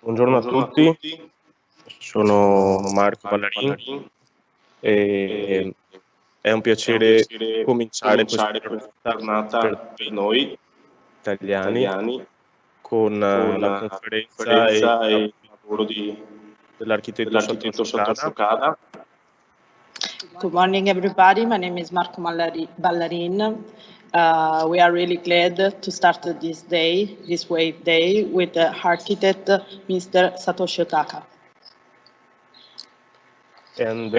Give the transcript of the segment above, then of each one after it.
Buongiorno a tutti, sono Marco Ballarin e è un piacere cominciare questa giornata per noi italiani con la conferenza e il lavoro dell'architetto Satoshi Okada. Good morning, everybody. My name is Marco Ballarin. We are really glad to start this day, this W.A.Ve day, with the architect, Mr. Satoshi Okada. In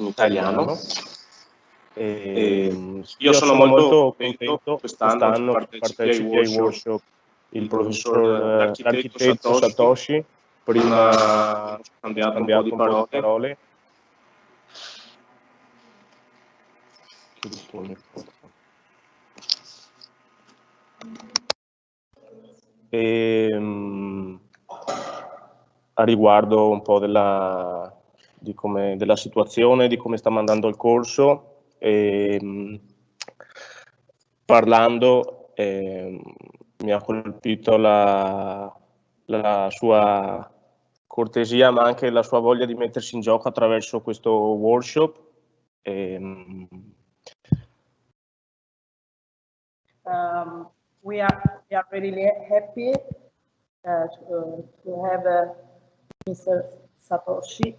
italiano. Io sono molto contento quest'anno che partecipi ai workshop il professor l'architetto Satoshi. Prima ho scambiato un po' di parole. A riguardo un po' della situazione, di come stiamo andando il corso, parlando mi ha colpito la sua cortesia, ma anche la sua voglia di mettersi in gioco attraverso questo workshop. We are really happy to have Mr. Satoshi,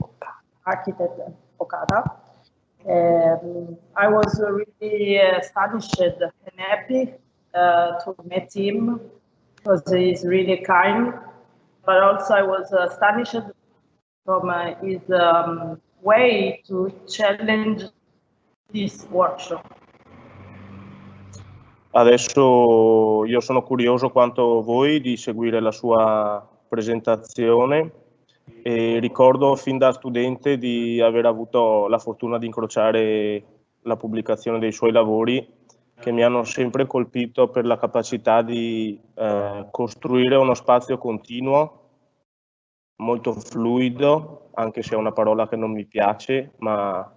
architect Okada. I was really astonished and happy to meet him because he is really kind, but also I was astonished from his way to challenge this workshop. Adesso io sono curioso quanto voi di seguire la sua presentazione e ricordo fin da studente di aver avuto la fortuna di incrociare la pubblicazione dei suoi lavori che mi hanno sempre colpito per la capacità di costruire uno spazio continuo, molto fluido, anche se è una parola che non mi piace, ma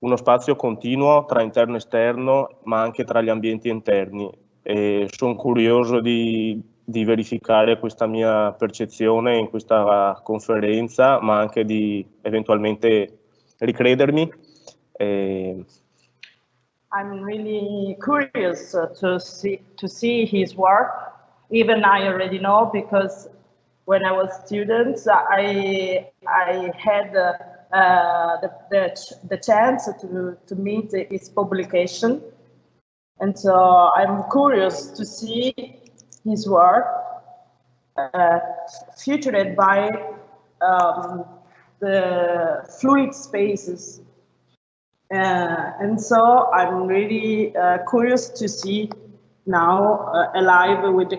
uno spazio continuo tra interno e esterno, ma anche tra gli ambienti interni. E sono curioso di verificare questa mia percezione in questa conferenza, ma anche di eventualmente ricredermi. I'm really curious to see his work. Even I already know because when I was student, I had the chance to meet his publication, and so I'm curious to see his work featured by the fluid spaces, and so I'm really curious to see now alive with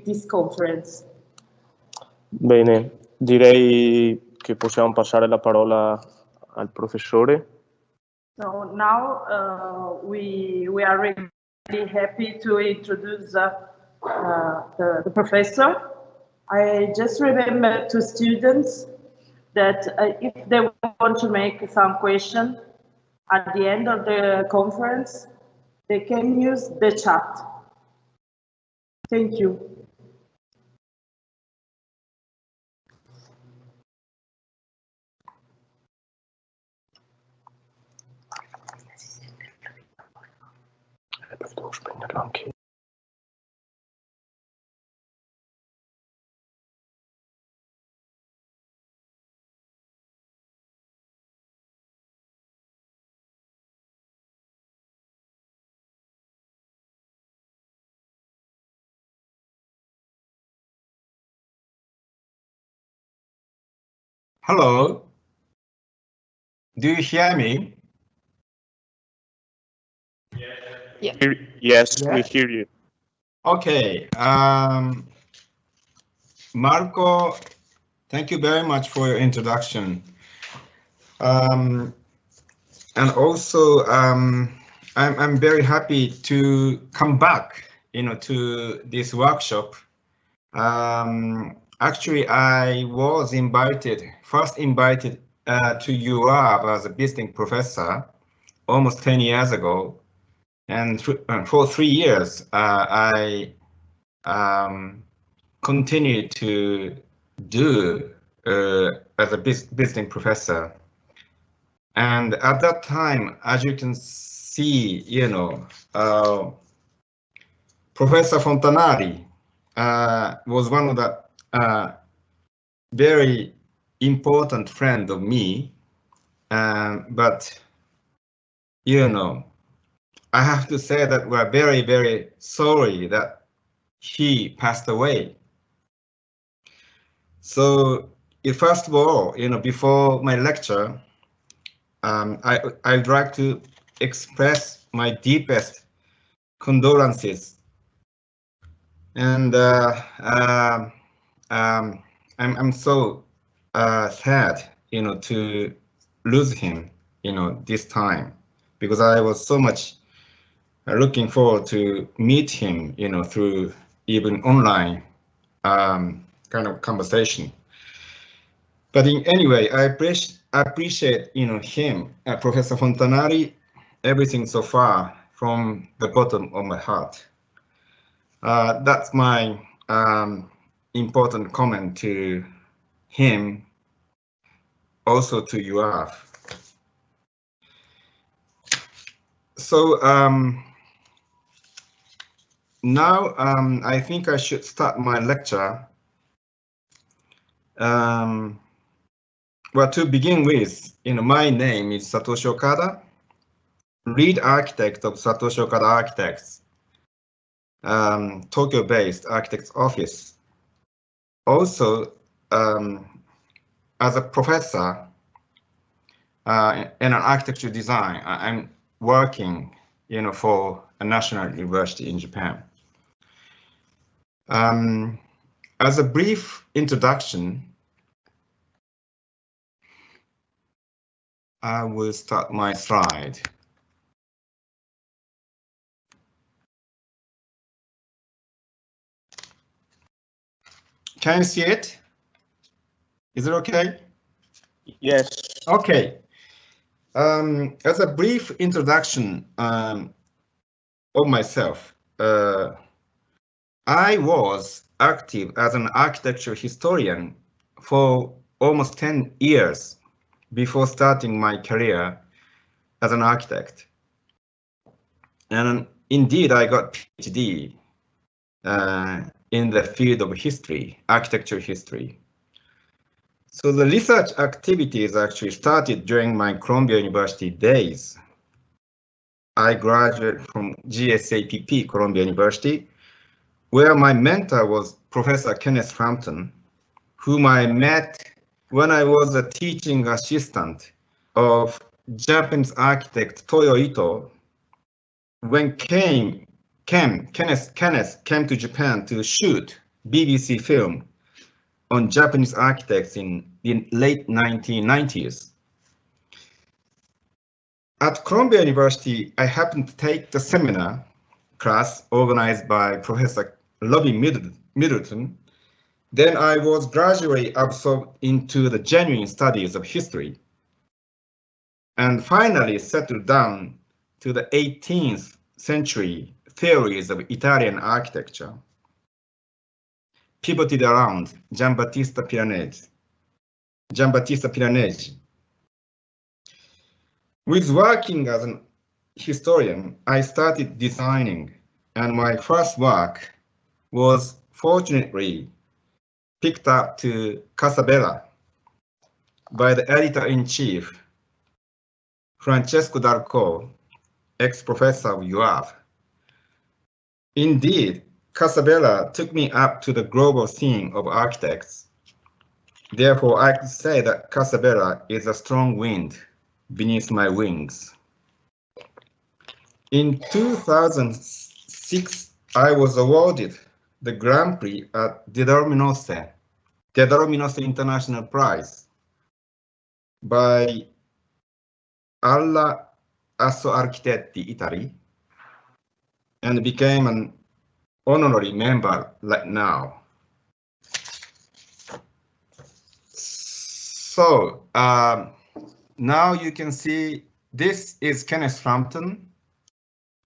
this conference. Bene, direi che possiamo passare la parola al professore. So now we are really happy to introduce the professor. I just remember to students that if they want to make some question at the end of the conference, they can use the chat. Thank you. Devo spegnerlo anche. Hello. Do you hear me? Yes, we hear you. Okay. Marco, thank you very much for your introduction. And also, I'm very happy to come back, to this workshop. Actually, I was first invited to Iuav as a visiting professor almost 10 years ago. And for 3 years, I continue to do as a visiting professor. And at that time, as you can see, Professor Fontanari was one of the very important friend of me, but I have to say that we're very, very sorry that he passed away. So first of all, before my lecture, I'd like to express my deepest condolences, and I'm so sad, to lose him, this time, because I was so much looking forward to meet him, through even online kind of conversation. But anyway, I appreciate, him, Professor Fontanari, everything so far from the bottom of my heart. That's my important comment to him, also to Iuav. So now I think I should start my lecture. Well, to begin with, my name is Satoshi Okada, lead architect of Satoshi Okada Architects, Tokyo-based architect's office. Also, as a professor in an architecture design, I'm working, for a national university in Japan. As a brief introduction, I will start my slide. Can you see it? Is it okay? Yes. Okay. As a brief introduction of myself, I was active as an architecture historian for almost 10 years before starting my career as an architect. And indeed, I got PhD in the field of history, architecture history. So the research activities actually started during my Columbia University days. I graduated from GSAPP, Columbia University, where my mentor was Professor Kenneth Frampton, whom I met when I was a teaching assistant of Japanese architect Toyo Ito, when Kenneth came to Japan to shoot BBC film on Japanese architects in the late 1990s. At Columbia University, I happened to take the seminar class organized by Professor Robbie Middleton. Then I was gradually absorbed into the genuine studies of history, and finally settled down to the 18th century theories of Italian architecture, pivoted around Giambattista Piranesi. With working as an historian, I started designing, and my first work was fortunately picked up to Casabella by the editor-in-chief, Francesco Darco, ex-professor of Iuav. Indeed, Casabella took me up to the global scene of architects. Therefore, I could say that Casabella is a strong wind beneath my wings. In 2006, I was awarded the Grand Prix at De Dorminose International Prize by Alla Asso Architetti Italy, and became an honorary member right now. So now you can see this is Kenneth Frampton,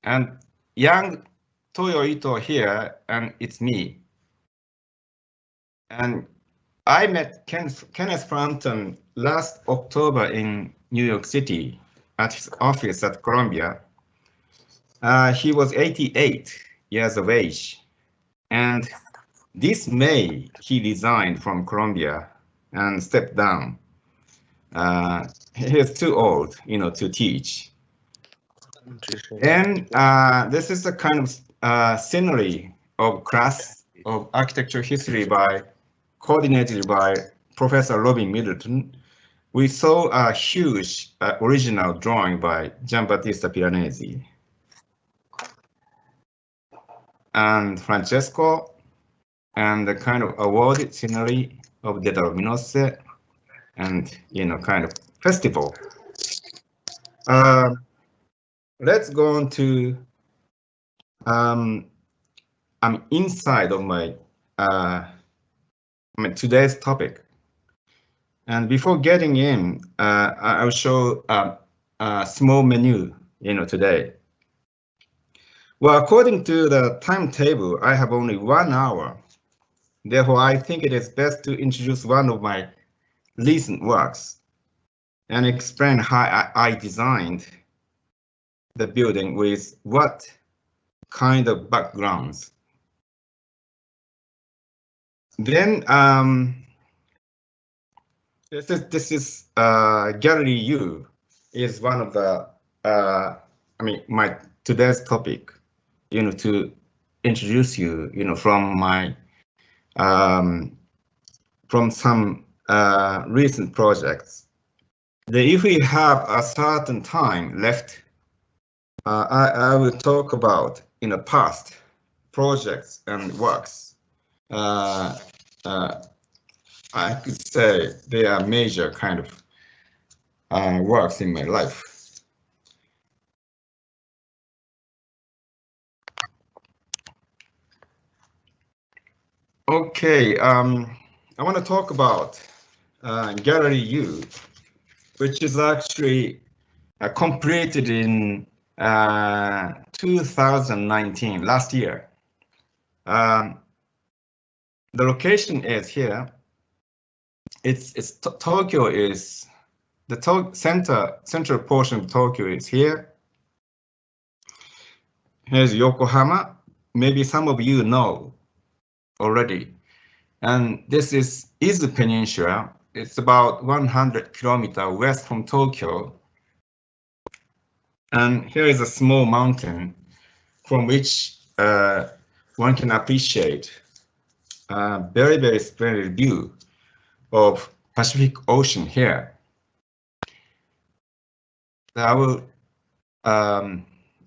and young Toyo Ito here, and it's me. And I met Kenneth Frampton last October in New York City at his office at Columbia. He was 88 years of age, and this May he resigned from Columbia and stepped down. He is too old, to teach. And this is a kind of scenery of class of architecture history coordinated by Professor Robin Middleton. We saw a huge original drawing by Giambattista Piranesi and Francesco, and the kind of awarded scenery of Dedalo Minosse, and kind of festival. Let's go on to I'm inside of my today's topic. And before getting in, I'll show a small menu, today. Well, according to the timetable, I have only 1 hour. Therefore, I think it is best to introduce one of my recent works and explain how I designed the building with what kind of backgrounds. Then this is Gallery U is one of the my today's topic, to introduce you, from my from some recent projects. If we have a certain time left, I will talk about in the past projects and works. I could say they are major kind of works in my life. Okay, I want to talk about Gallery U, which is actually completed in 2019, last year. The location is here. It's Tokyo is the central portion of Tokyo is here. Here's Yokohama. Maybe some of you know already. And this is Izu Peninsula. It's about 100 kilometers west from Tokyo. And here is a small mountain from which one can appreciate a very, very splendid view of Pacific Ocean here.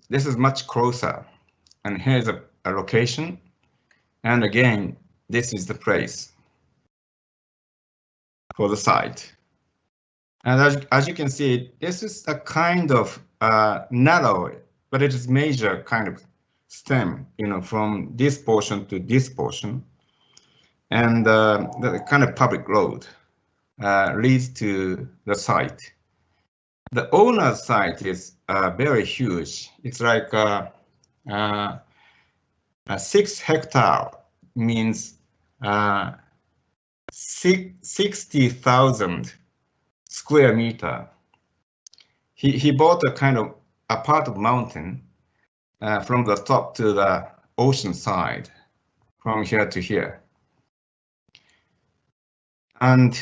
This is much closer, and here's a location. And again, this is the place for the site. And as you can see, this is a kind of narrow, but it is major kind of stem, from this portion to this portion. And the kind of public road leads to the site. The owner's site is very huge. It's like 6 hectares, means 60,000 square meters. He bought a kind of a part of mountain from the top to the ocean side, from here to here. And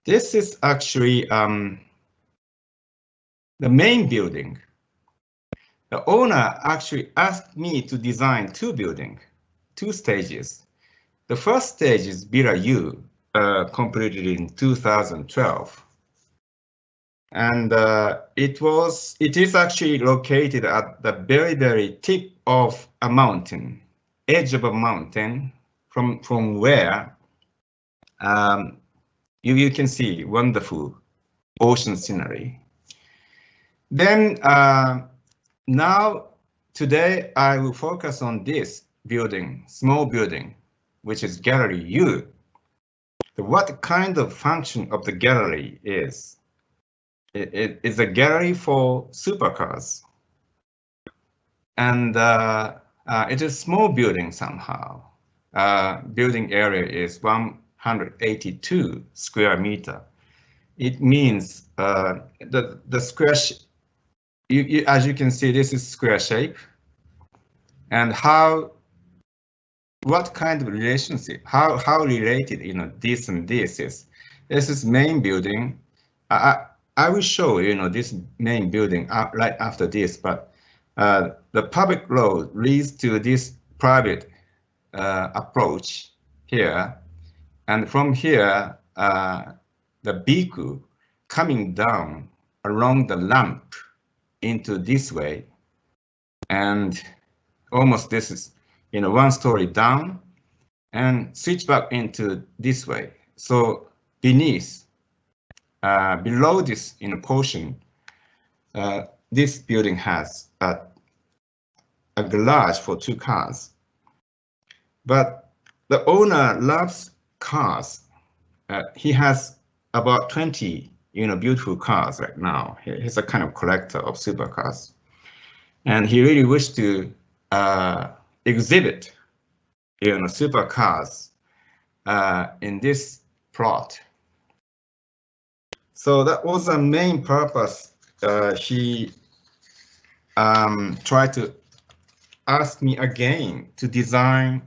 this is actually the main building. The owner actually asked me to design 2 buildings, 2 stages. The first stage is Villa U, completed in 2012. And it is actually located at the very, very tip of a mountain, edge of a mountain, from where you can see wonderful ocean scenery. Then now today I will focus on this building, small building, which is Gallery U. What kind of function of the gallery is? It is a gallery for supercars. And it is a small building somehow. Building area is 182 square meter. It means the square, as you can see, this is square shape. And what kind of relationship, how related, this and this is. This is main building. I will show, this main building right after this, but the public road leads to this private approach here. And from here, the bhikkhu coming down along the ramp into this way. And almost this is, one story down and switch back into this way. So beneath, below this portion, this building has a garage for 2 cars. But the owner loves cars. He has about 20, beautiful cars right now. He's a kind of collector of supercars. And he really wished to exhibit, supercars in this plot. So that was the main purpose. He tried to ask me again to design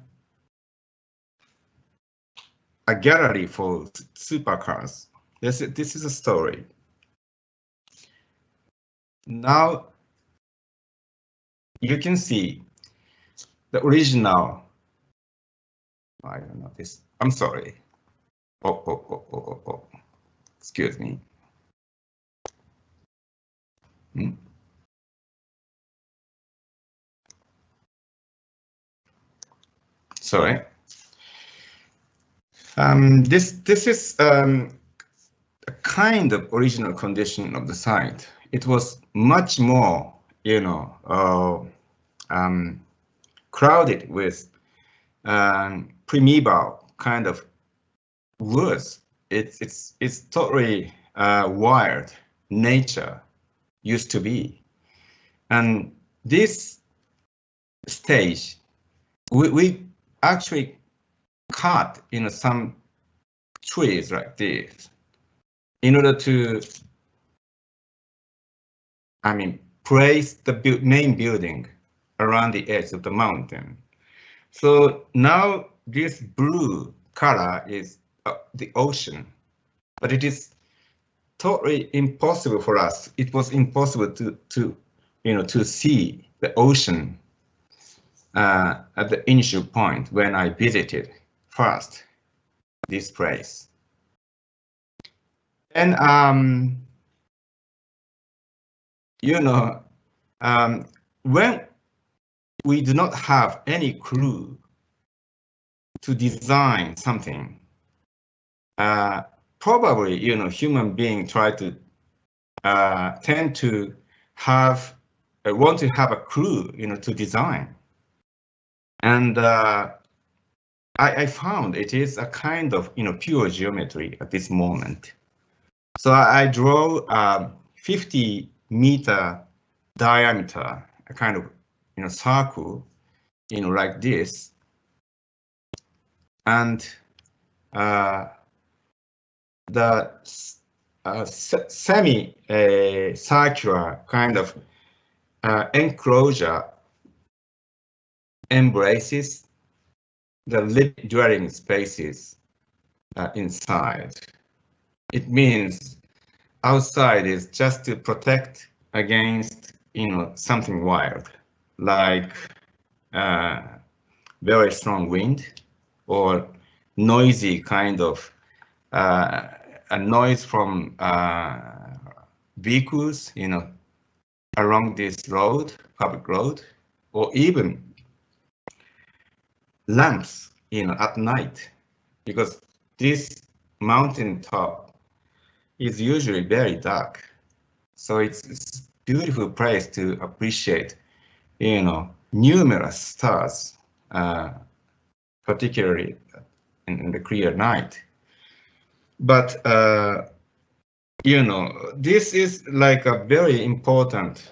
a gallery for supercars. This is a story. Now you can see the original. I don't know this. I'm sorry. Oh. Excuse me. Sorry. This is a kind of original condition of the site. It was much more, crowded with primeval kind of woods. It's totally wild nature used to be, and this stage we actually cut some trees like this in order to place the main building around the edge of the mountain. So now this blue color is the ocean, but it is totally impossible for us. It was impossible to see the ocean at the initial point when I visited first this place. And when we do not have any clue to design something, probably human being try to tend to have want to have a clue to design, and I found it is a kind of pure geometry at this moment. So I draw 50-meter diameter, a kind of circle like this, and the semi-circular kind of enclosure embraces the living dwelling spaces inside. It means outside is just to protect against something wild, like very strong wind or noisy kind of a noise from vehicles, along this road, public road, or even lamps, at night, because this mountain top is usually very dark. So it's a beautiful place to appreciate, numerous stars, particularly in the clear night. But this is like a very important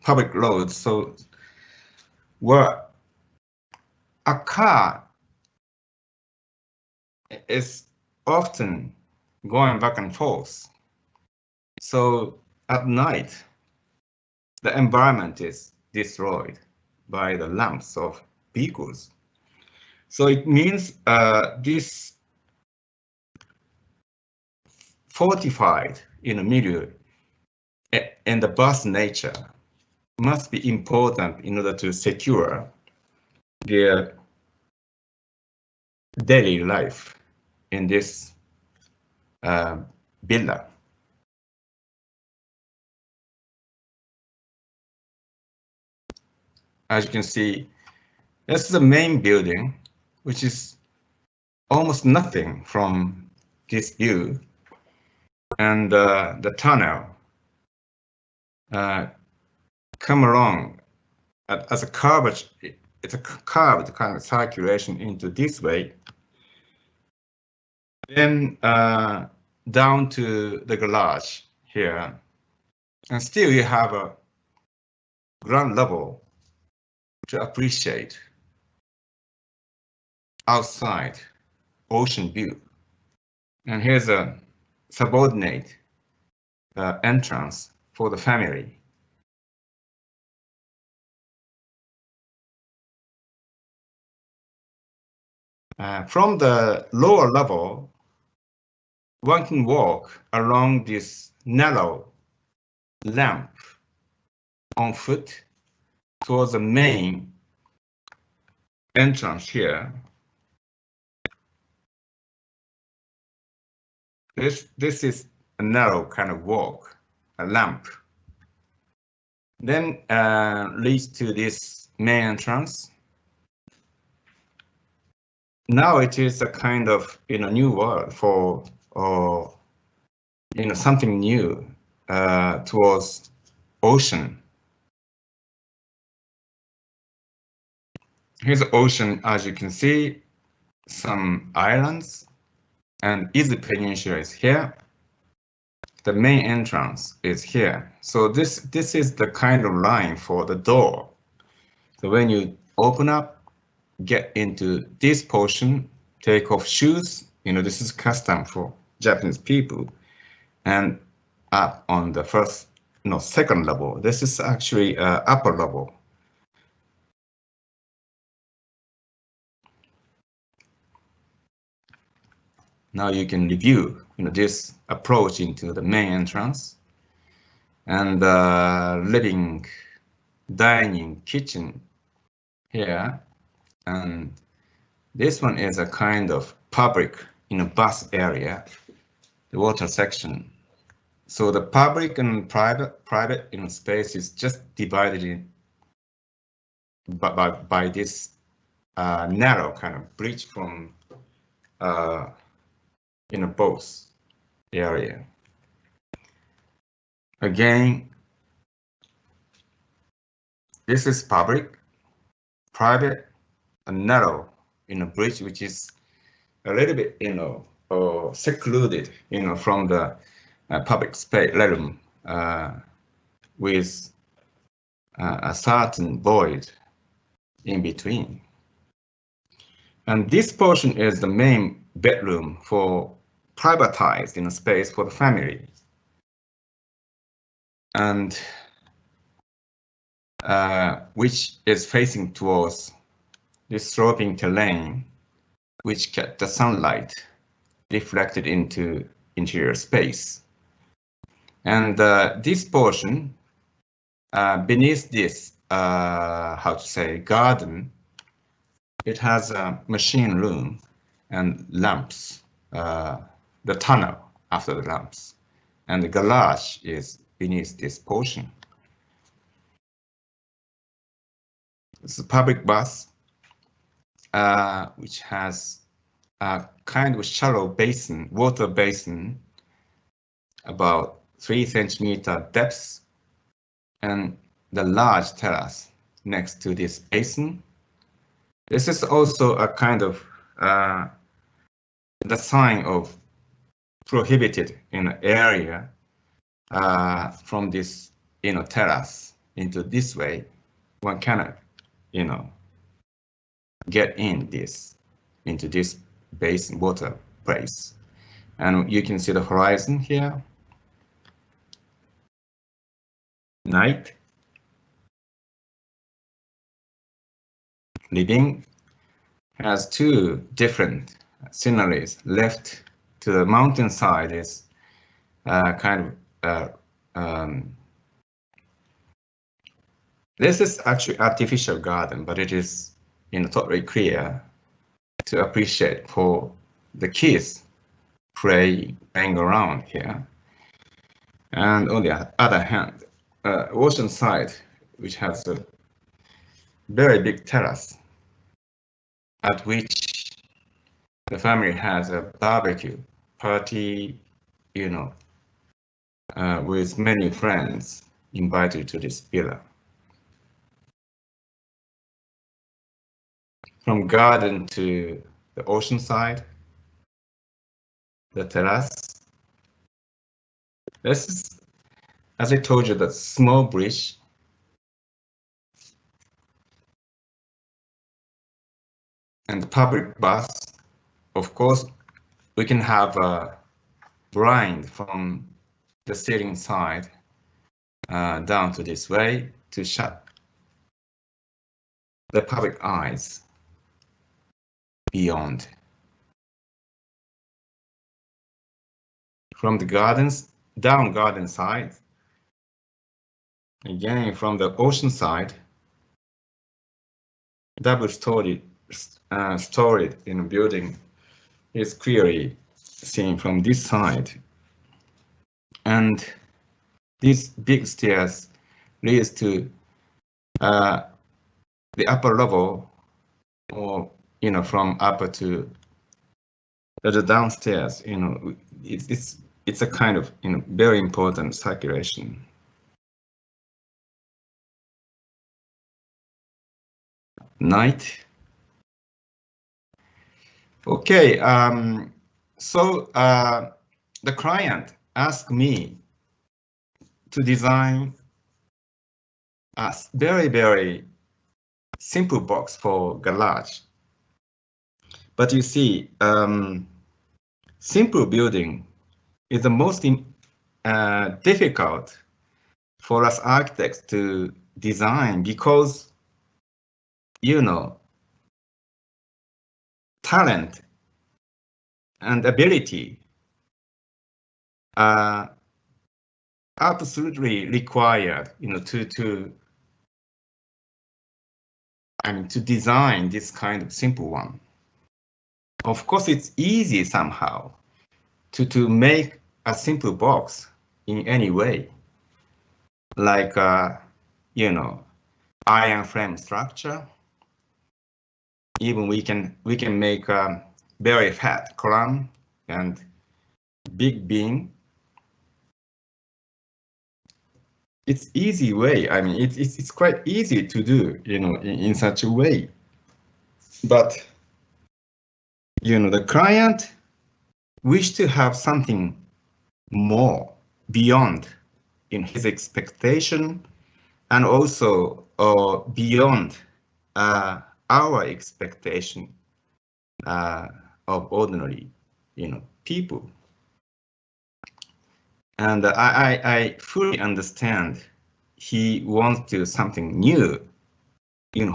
public roads. So where a car is often going back and forth. So at night, the environment is destroyed by the lamps of vehicles. So it means this fortified milieu and the bus nature must be important in order to secure their daily life in this villa. As you can see, this is the main building, which is almost nothing from this view, and the tunnel come along as a curvature. It's a curved kind of circulation into this way, then down to the garage here, and still you have a ground level to appreciate outside ocean view. And here's a subordinate entrance for the family. From the lower level, one can walk along this narrow lamp on foot towards the main entrance here. This is a narrow kind of walk, a lamp. Then leads to this main entrance. Now it is a kind of new world for something new towards ocean. Here's the ocean, as you can see, some islands, and Izu Peninsula is here. The main entrance is here. So this is the kind of line for the door. So when you open up, get into this portion, take off shoes. This is custom for Japanese people, and up on the second level. This is actually upper level. Now you can review, this approach into the main entrance, and living, dining, kitchen here. And this one is a kind of public, bus area, the water section. So the public and private, space is just divided in by this narrow kind of bridge from both area. Again, this is public, private, and narrow bridge, which is a little bit secluded from the public space realm, with a certain void in between. And this portion is the main bedroom for privatized space for the family, and which is facing towards this sloping terrain, which get the sunlight reflected into interior space. And this portion beneath this, garden, it has a machine room and lamps, the tunnel after the lamps, and the garage is beneath this portion. It's a public bus, which has a kind of shallow basin, water basin, about 3 centimeter depth, and the large terrace next to this basin. This is also a kind of the sign of prohibited area from this terrace into this way, one cannot, get into this basin, water place. And you can see the horizon here. Night. Living has two different sceneries. Left to the mountainside is this is actually artificial garden, but it is totally clear to appreciate for the kids playing around here. And on the other hand, ocean side, which has a very big terrace at which the family has a barbecue party, with many friends invited to this villa. From garden to the ocean side, the terrace. This is, as I told you, that small bridge. And the public bus. Of course, we can have a blind from the ceiling side down to this way to shut the public eyes beyond. From the gardens, down garden side, again from the ocean side, double-storied building is clearly seen from this side, and these big stairs leads to the upper level, or from upper to the downstairs. It's a kind of very important circulation. Night. Okay, so the client asked me to design a very, very simple box for garage. But you see, simple building is the most difficult for us architects to design, because talent and ability are absolutely required, to design this kind of simple one. Of course, it's easy somehow to make a simple box in any way, like iron frame structure. Even we can make a very fat column and big beam. It's easy way. I mean, it's quite easy to do, in such a way. But the client wish to have something more beyond his expectation, and also beyond our expectation of ordinary people. And I fully understand he wants to do something new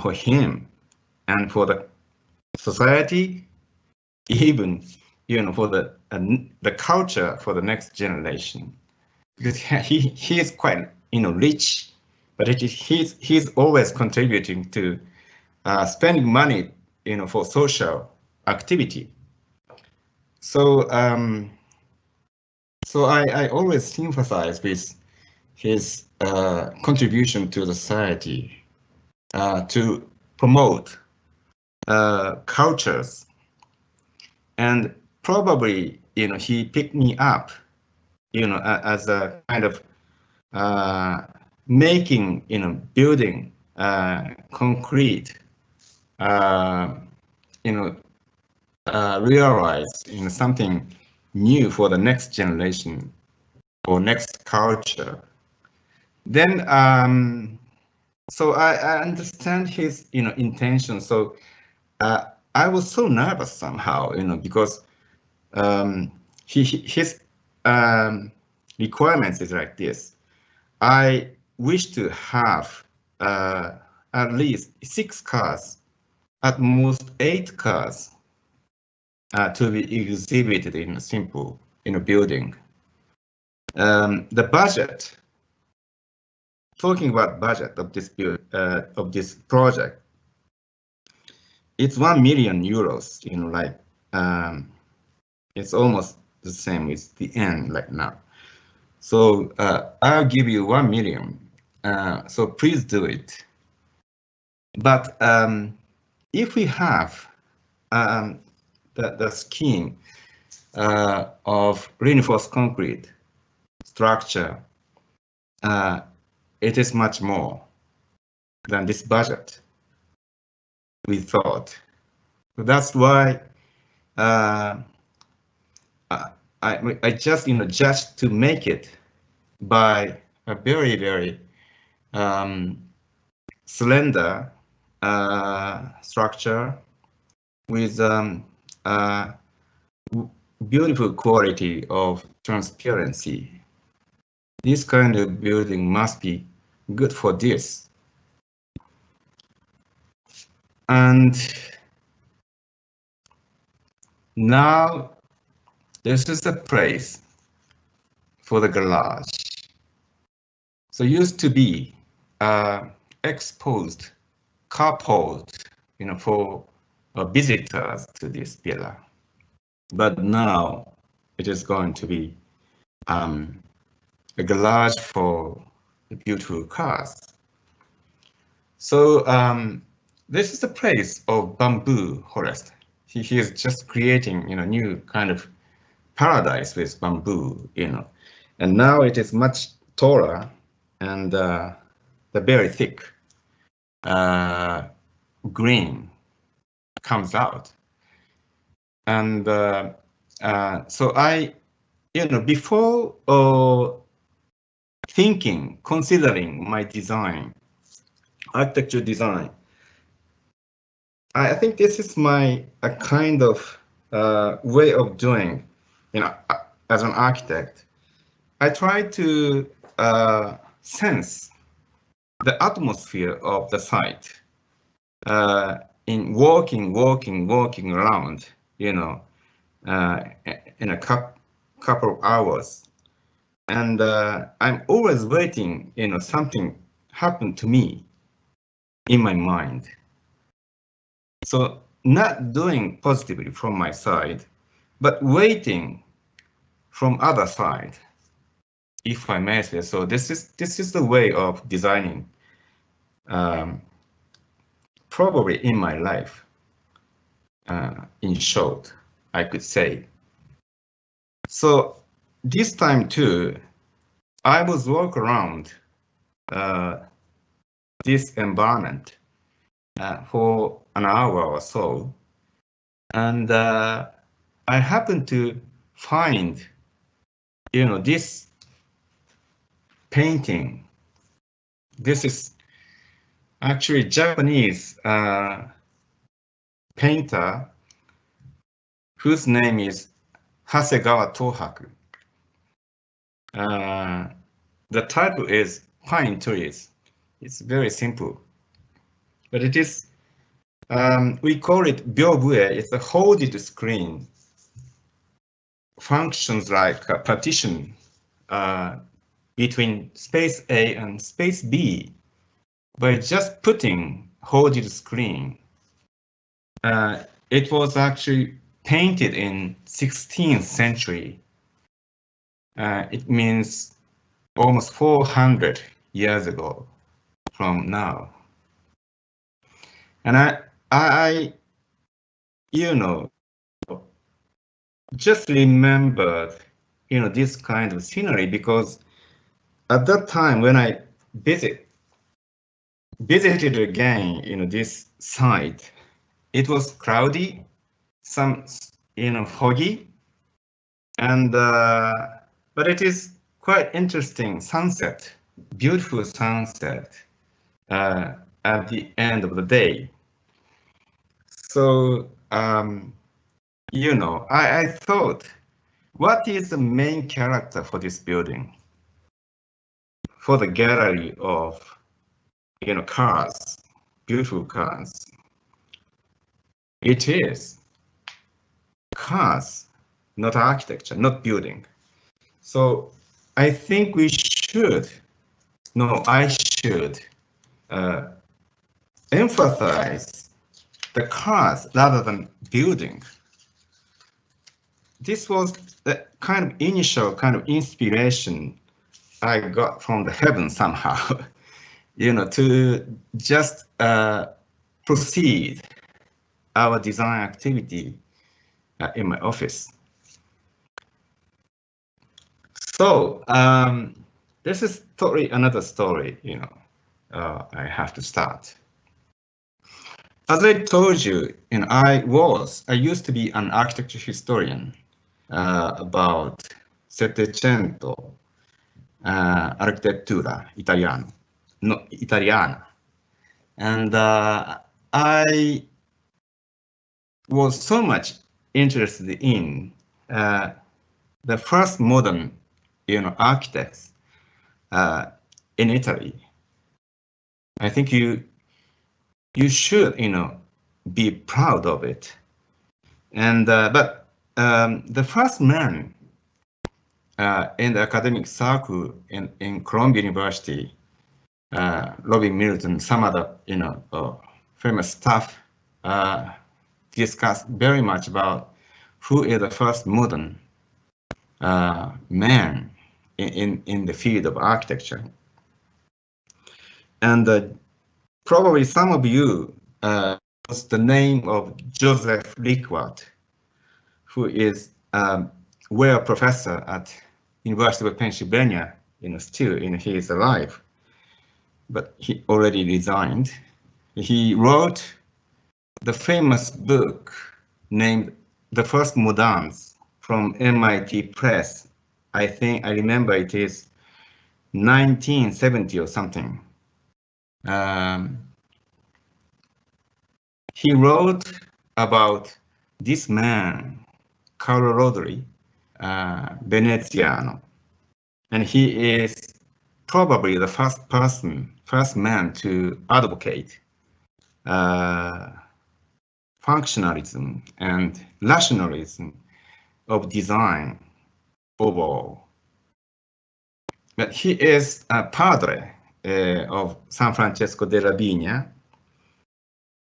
for him and for the society, even for the culture for the next generation, because he is quite rich, but he's always contributing to spending money for social activity. So I always sympathize with his contribution to the society to promote cultures. And probably, he picked me up, as a kind of making, building concrete, realize, something new for the next generation or next culture. Then So I understand his, intention. So I was so nervous somehow, because his requirements is like this. I wish to have at least 6 cars, at most 8 cars, to be exhibited in a simple building. The budget. Talking about budget of this project, it's 1 million euros. It's almost the same with the end right now. So I'll give you 1 million. So please do it. But if we have the scheme of reinforced concrete structure, it is much more than this budget, we thought. So that's why I just judged to make it by a very, very slender structure with beautiful quality of transparency. This kind of building must be good for this. And now this is the place for the garage. So used to be exposed carport, for visitors to this villa. But now it is going to be a garage for beautiful cars. So this is the place of bamboo forest. He is just creating, new kind of paradise with bamboo, and now it is much taller and the very thick green comes out. And so I, before considering my design, architecture design, I think this is my a kind of way of doing, as an architect. I try to sense the atmosphere of the site in walking around, in a couple of hours. And I'm always waiting, something happened to me in my mind. So not doing positively from my side, but waiting from other side, if I may say so. This is the way of designing, probably in my life. In short, I could say. So this time too, I was walk around this environment for an hour or so, and I happened to find, this painting. This is actually Japanese painter whose name is Hasegawa Tohaku. The title is Pine Trees. It's very simple, but it is, we call it W.A.Ve. It's a folded screen. Functions like a partition between space A and space B by just putting folded screen. It was actually painted in 16th century. It means almost 400 years ago from now. And I just remembered, this kind of scenery, because at that time when I visited again, this site, it was cloudy, some, foggy, and but it is quite interesting sunset, beautiful sunset, at the end of the day. So, you know, I thought, what is the main character for this building? For the gallery of, you know, cars, beautiful cars. It is cars, not architecture, not building. So I think we should, no, I should emphasize the cars rather than building. This was the kind of initial kind of inspiration I got from the heaven somehow, you know, to just proceed our design activity in my office. So this is totally another story, you know, I have to start. As I told you, and I used to be an architecture historian about Settecento, architettura italiana. And I was so much interested in the first modern, you know, architects in Italy. I think you should, you know, be proud of it. And but the first man in the academic circle in Columbia University, Robin Milton, some other, you know, famous staff discussed very much about who is the first modern man in the field of architecture. And probably some of you knows the name of Joseph Lickwood, who is a professor at University of Pennsylvania, you know, still, you know, he is alive, but he already resigned. He wrote the famous book named The First Moderns from MIT Press. I think I remember it is 1970 or something. He wrote about this man, Carlo Rodri, Veneziano, and he is probably the first man to advocate functionalism and rationalism of design overall. But he is a padre of San Francesco della Vigna,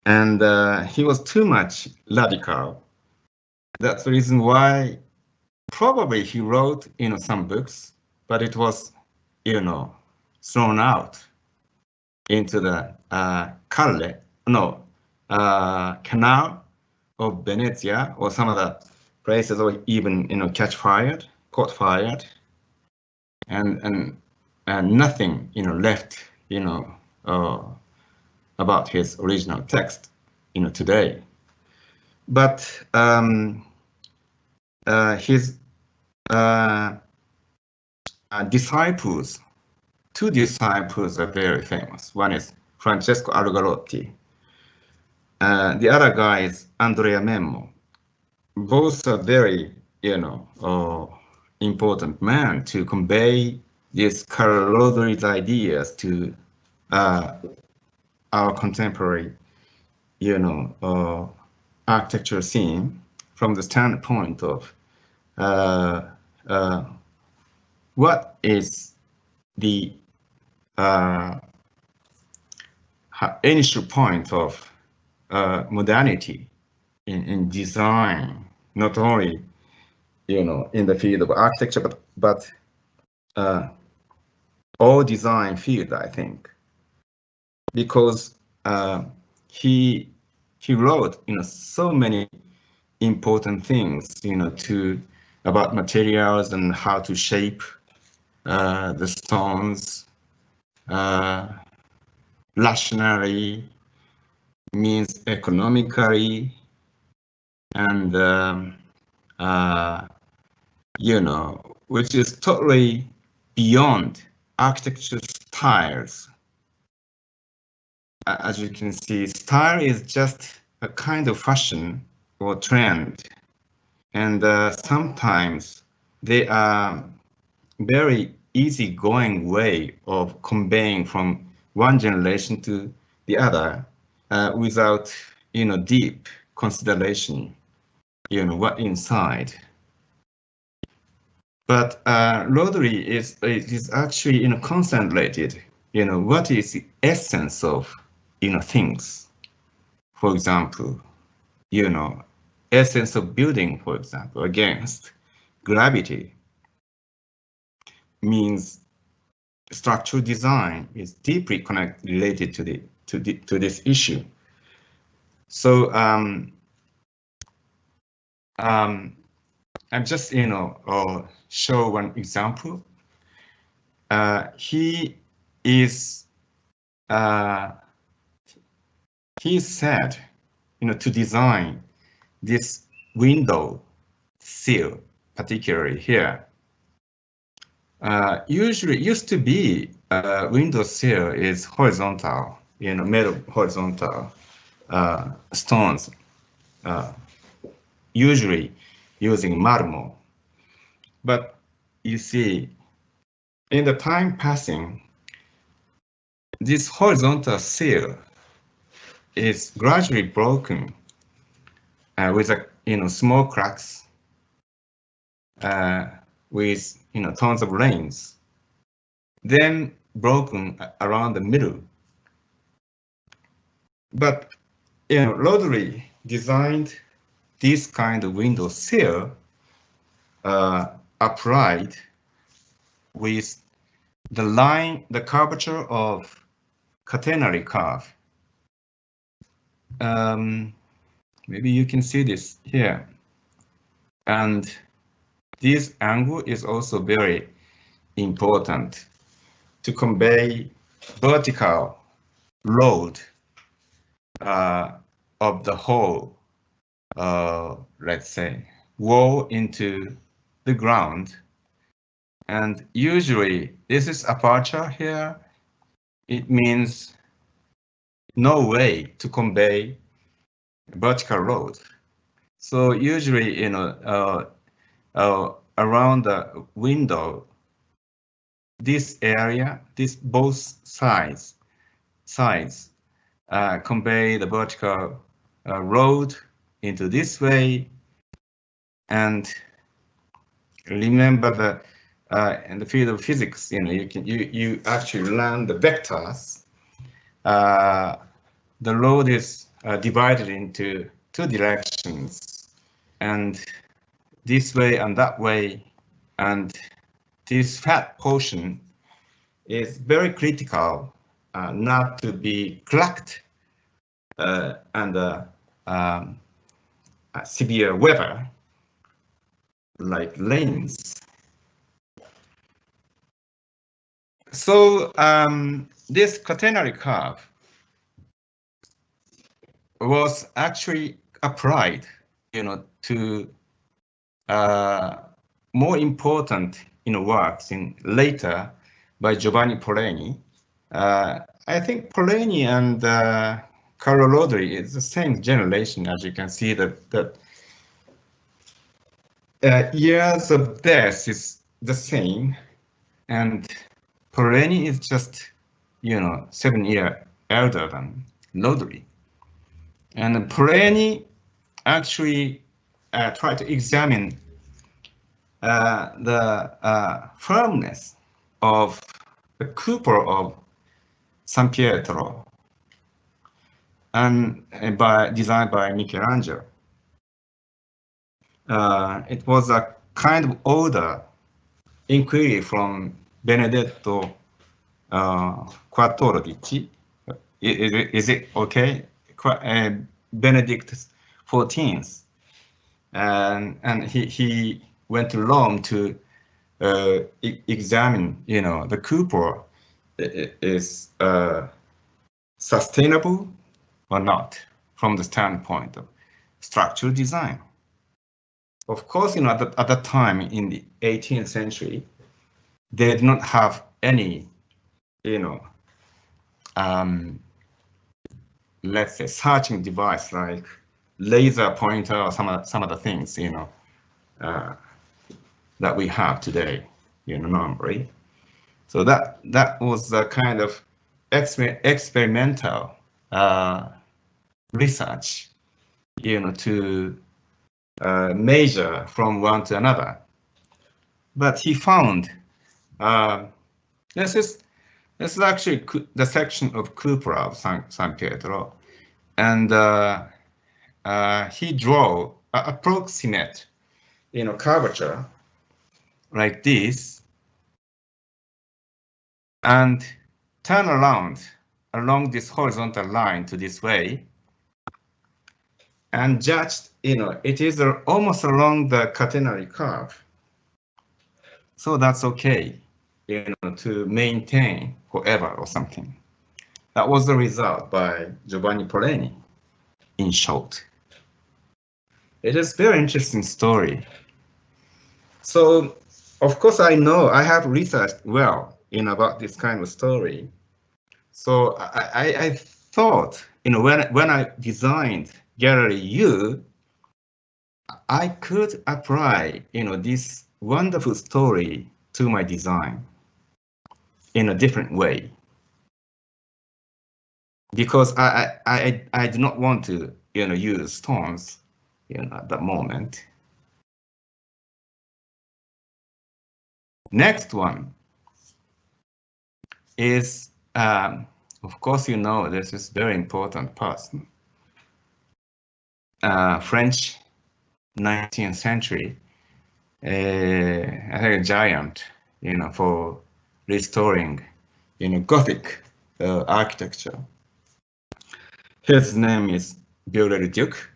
and he was too much radical. That's the reason why probably he wrote, you know, some books, but it was, you know, thrown out into the canal of Venezia or some other places, or even, you know, caught fired, and nothing, you know, left, you know, about his original text, you know, today. But his disciples, two disciples are very famous. One is Francesco Algarotti. The other guy is Andrea Memmo. Both are very, you know, important men to convey these Carlo Rodri's ideas to our contemporary, you know, architecture scene from the standpoint of what is the initial point of modernity in design, not only, you know, in the field of architecture, but all design field, I think, because he wrote, you know, so many important things, you know, about materials and how to shape the stones rationally, means economically, and you know, which is totally beyond architecture styles. as you can see, style is just a kind of fashion or trend, and sometimes they are very easygoing way of conveying from one generation to the other without, deep consideration, what inside. But Rodri is actually, concentrated, what is the essence of, things. For example, essence of building, for example, against gravity means structural design is deeply related to this issue. So I'm just show one example. He said to design this window sill, particularly here. Usually used to be window sill is horizontal, made of horizontal stones, usually using marble. But you see, in the time passing, this horizontal sill is gradually broken with small cracks with tons of rains, then broken around the middle. But Rodri designed this kind of window sill applied with the curvature of catenary curve. Maybe you can see this here. And this angle is also very important to convey vertical load of the whole, let's say, wall into the ground. And usually this is aperture here. It means no way to convey vertical load. So usually, around the window, this area, both sides convey the vertical load into this way. And remember that in the field of physics, you actually learn the vectors. The load is divided into two directions, and this way and that way, and this fat portion is very critical not to be cracked under severe weather like rains. So this catenary curve was actually applied, to more important, works in later by Giovanni Poleni. I think Poleni and Carlo Rodri is the same generation, as you can see that years of death is the same, and Poleni is just 7 years elder than Rodri. And Poleni actually tried to examine the firmness of the cupola of San Pietro, and designed by Michelangelo. It was a kind of order inquiry from Benedetto XIV. Is it okay? Benedict XIV, and he went to Rome to examine, the cupola is sustainable or not from the standpoint of structural design. Of course, at that time in the 18th century, they did not have any, let's say, searching device like laser pointer or some other things, that we have today, normally. So that was a kind of experimental research, to measure from one to another. But he found this is actually the section of cupola of San Pietro, and he drew an approximate, curvature like this, and turn around along this horizontal line to this way, and judged, it is almost along the catenary curve. So that's okay, to maintain forever or something. That was the result by Giovanni Poleni, in short. It is a very interesting story. So, of course, I know I have researched well, about this kind of story. So I thought, when I designed Gallery U, I could apply, this wonderful story to my design in a different way, because I do not want to, use stones, at the moment. Next one is, of course, this is very important person. French 19th century, I think a giant, for restoring, Gothic architecture. His name is Viollet-le-Duc.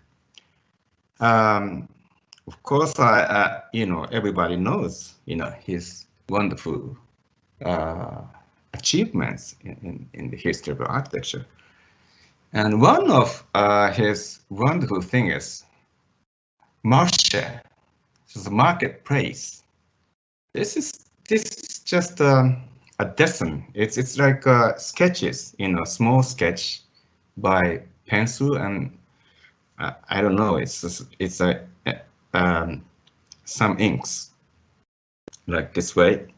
Of course, everybody knows, his wonderful achievements in the history of architecture. And one of his wonderful things is marché, so the marketplace. This is just a design. It's like sketches, small sketch by pencil, and I don't know. It's some inks like this way.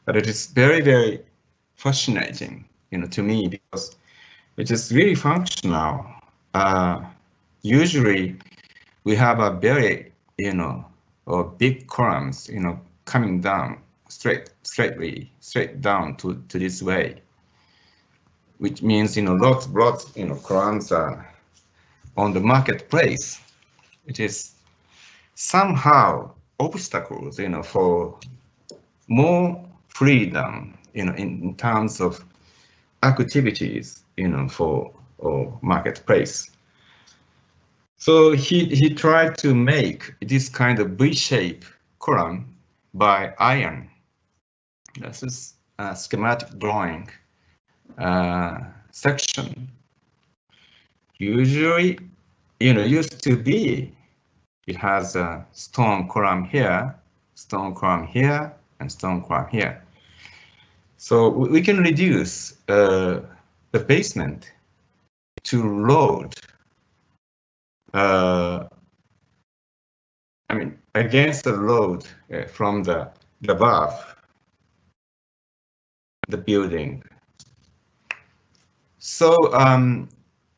But it is very, very fascinating, to me, because it is really functional. Usually, we have a very, or big columns, coming down straight down to this way, which means, lots, columns are on the marketplace. It is somehow obstacles, for more freedom, in terms of activities, for marketplace. So he tried to make this kind of V-shaped column by iron. This is a schematic drawing section. Usually, used to be, it has a stone column here, stone column here, and stone column here. So we can reduce the basement to load, against the load from the above the building. So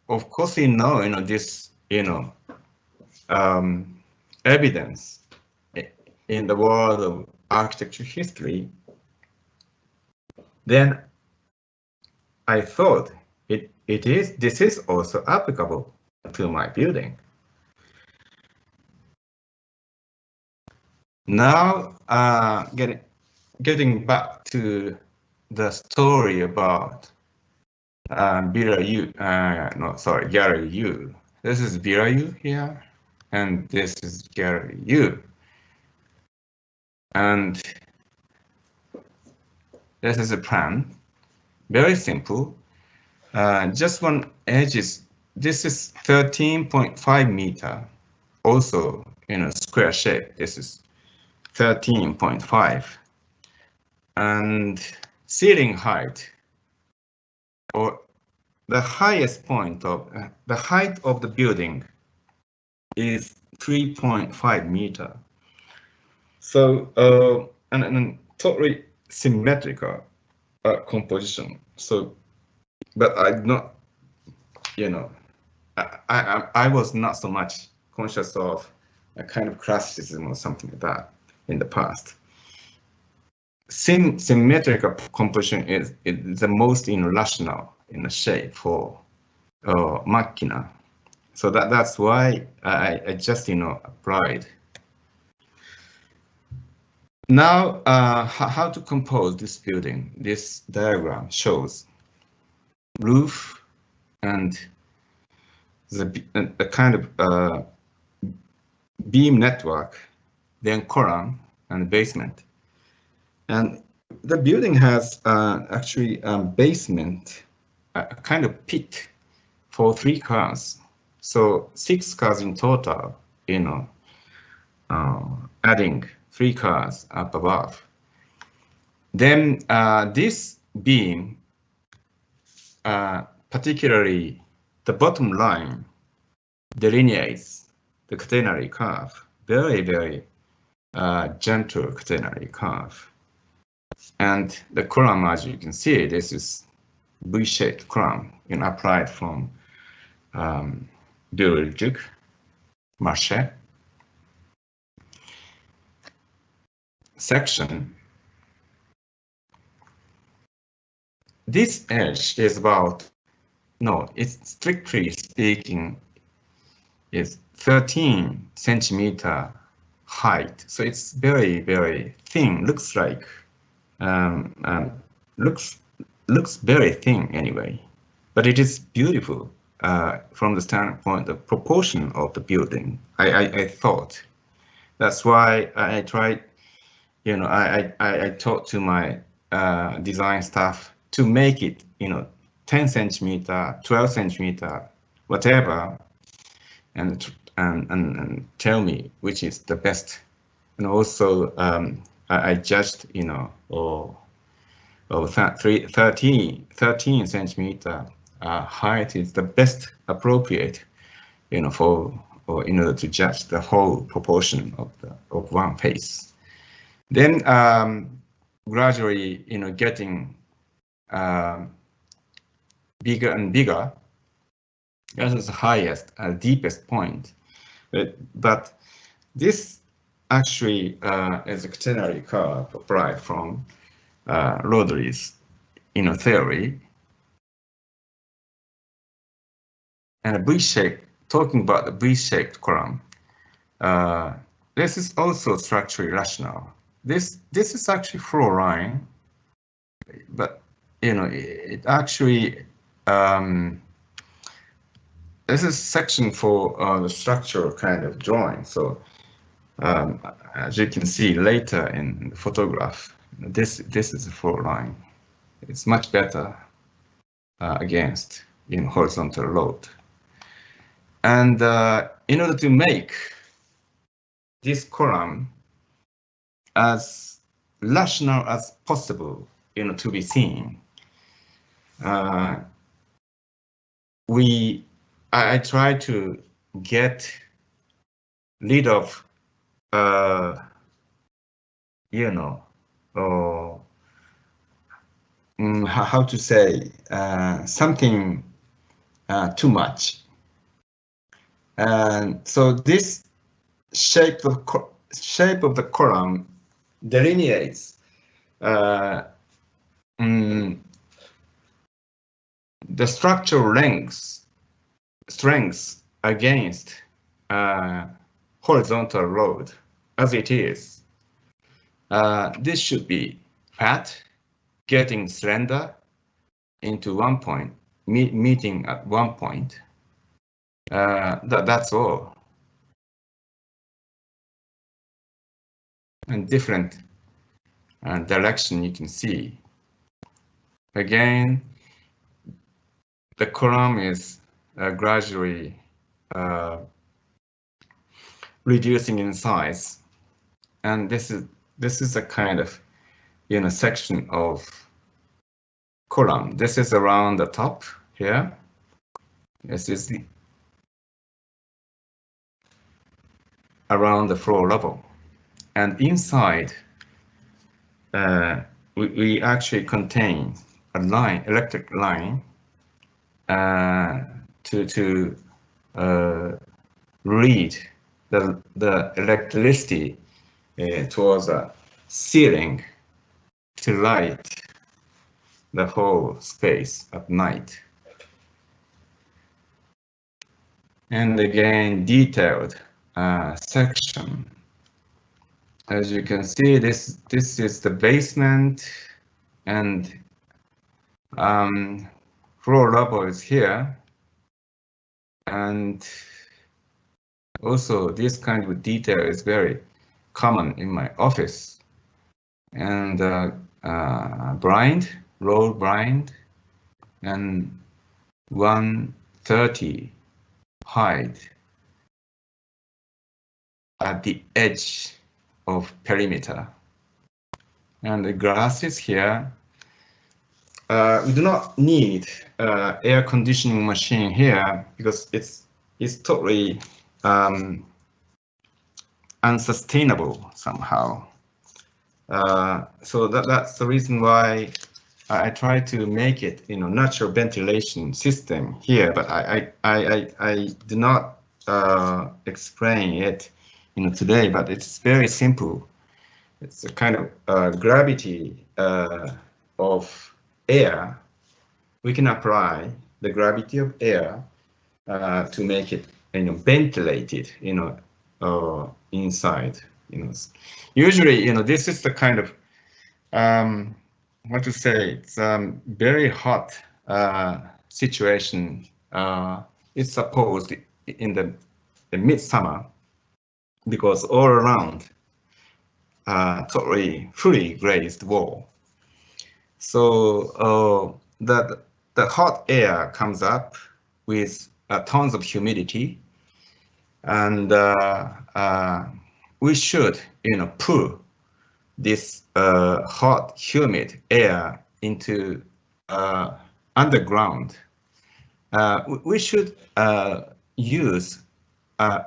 of course, this, evidence in the world of architecture history. Then I thought this is also applicable to my building. Now, getting back to the story about Gallery U. This is Gallery U here, and this is Gallery U. And this is a plan, very simple. Just one edge is, this is 13.5 meter, also square shape. This is 13.5, and ceiling height, or the highest point of the height of the building is 3.5 meter. So and totally symmetrical composition. So, but I not, you know, I was not so much conscious of a kind of classicism or something like that in the past. Symmetrical composition is the most rational in the shape for machina. So that's why I just applied. Now how to compose this building. This diagram shows roof and the kind of beam network, then column and basement. And the building has actually basement, a kind of pit for 3 cars. So 6 cars in total, adding 3 cars up above. Then this beam, particularly the bottom line, delineates the catenary curve, very, very gentle catenary curve. And the column, as you can see, this is V-shaped column applied from Duc Marche section. This edge is about, no, it's strictly speaking, is 13 centimeter height. So it's very, very thin. Looks like looks very thin anyway, but it is beautiful from the standpoint of proportion of the building. I thought that's why I tried. I talked to my design staff to make it 10 centimeter, 12 centimeter, whatever, and tell me which is the best. And also I judged, or 13 centimeter height is the best appropriate, for or in order to judge the whole proportion of one face. Then gradually, getting bigger and bigger. That is the highest, deepest point. But this actually is a catenary curve applied from Rodri's theory. And a V-shaped, talking about the V-shaped column, this is also structurally rational. This is actually floor line, but it actually this is section for the structural kind of drawing. So as you can see later in the photograph, this is a floor line. It's much better against horizontal load. And in order to make this column as rational as possible, to be seen, I try to get rid of how to say something too much. And so this shape of the column delineates the structural strength against horizontal load as it is. This should be fat, getting slender into one point, meeting at one point. That's all. And different direction you can see. Again, the column is gradually reducing in size, and this is a kind of section of column. This is around the top, here. This is the around the floor level, and inside we actually contain a line, electric line, to read the electricity towards a ceiling to light the whole space at night. And again, detailed section. As you can see, this is the basement, and floor level is here, and also this kind of detail is very common in my office. And blind, roll blind, and 130 height at the edge of perimeter. And the glasses here, we do not need air conditioning machine here because it's totally unsustainable somehow. So that's the reason why I try to make it, natural ventilation system here, but I do not explain it, today. But it's very simple. It's a kind of gravity of air. We can apply the gravity of air to make it, ventilated, inside. Usually, this is the kind of what to say, it's very hot situation. It's supposed in the midsummer, because all around totally fully glazed wall. So the hot air comes up with tons of humidity, and we should, pull this hot, humid air into underground. We should use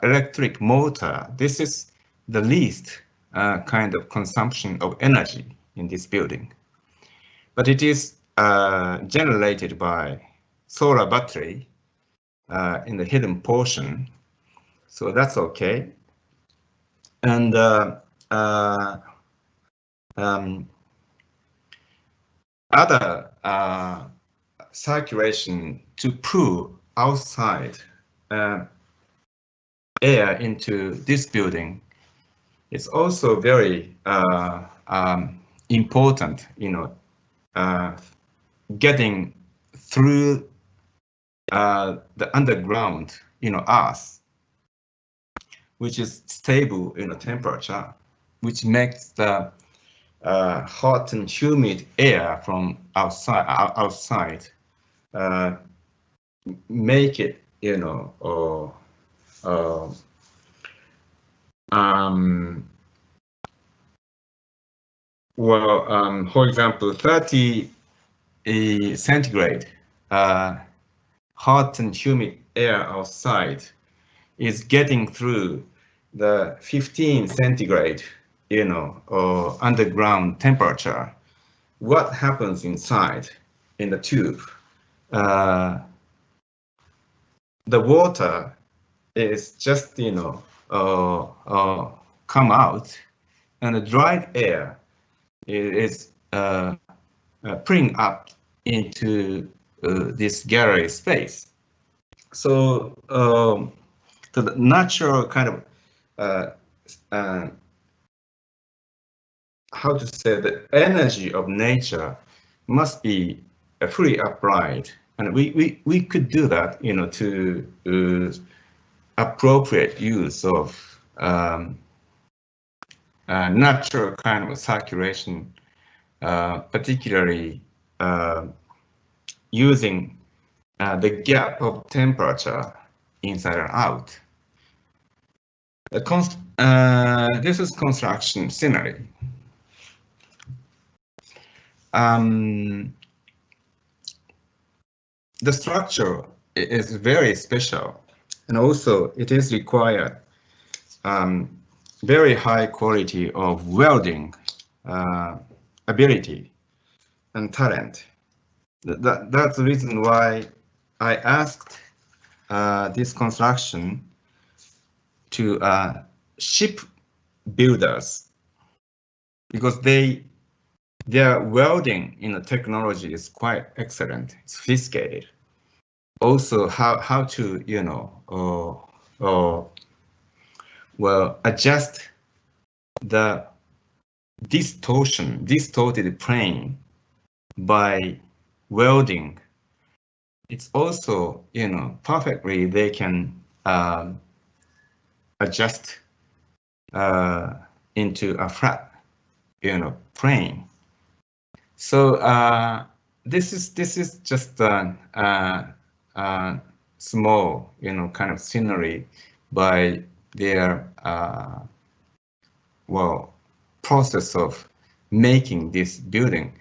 electric motor. This is the least kind of consumption of energy in this building. But it is generated by solar battery in the hidden portion. So that's okay. And other circulation to pull outside air into this building is also very important, getting through the underground, earth, which is stable, temperature, which makes the hot and humid air from outside make it, for example, 30 centigrade hot and humid air outside is getting through the 15 centigrade, underground temperature. What happens inside in the tube? The water is just, come out, and the dried air is putting up into this gallery space. So the natural kind of how to say, the energy of nature must be fully applied, and we could do that, to appropriate use of natural kind of circulation, particularly using the gap of temperature inside and out. This is construction scenery. the structure is very special, and also it is required very high quality of welding ability and talent. That's the reason why I asked this construction to ship builders, because their welding technology is quite excellent, sophisticated. Also, how to adjust the distorted plane by welding. It's also perfectly they can adjust into a flat plane. So this is just a small kind of scenery by their process of making this building.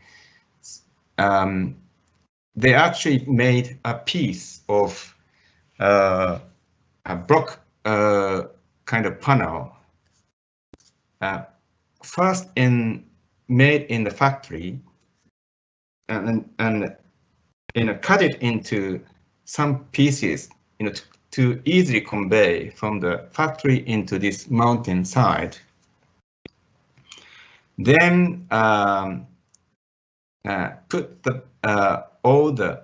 They actually made a piece of a block kind of panel, first made in the factory, and cut it into some pieces to easily convey from the factory into this mountain side. Then put the all the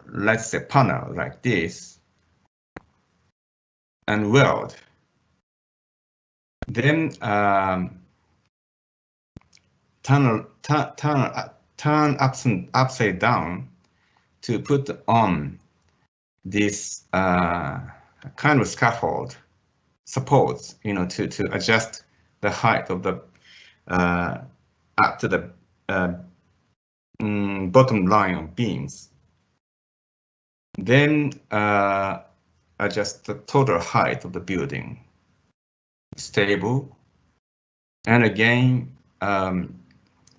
let's say panel like this and weld. Then turn upside down to put on this kind of scaffold supports, to adjust the height of the up to the bottom line of beams. Then adjust the total height of the building, stable, and again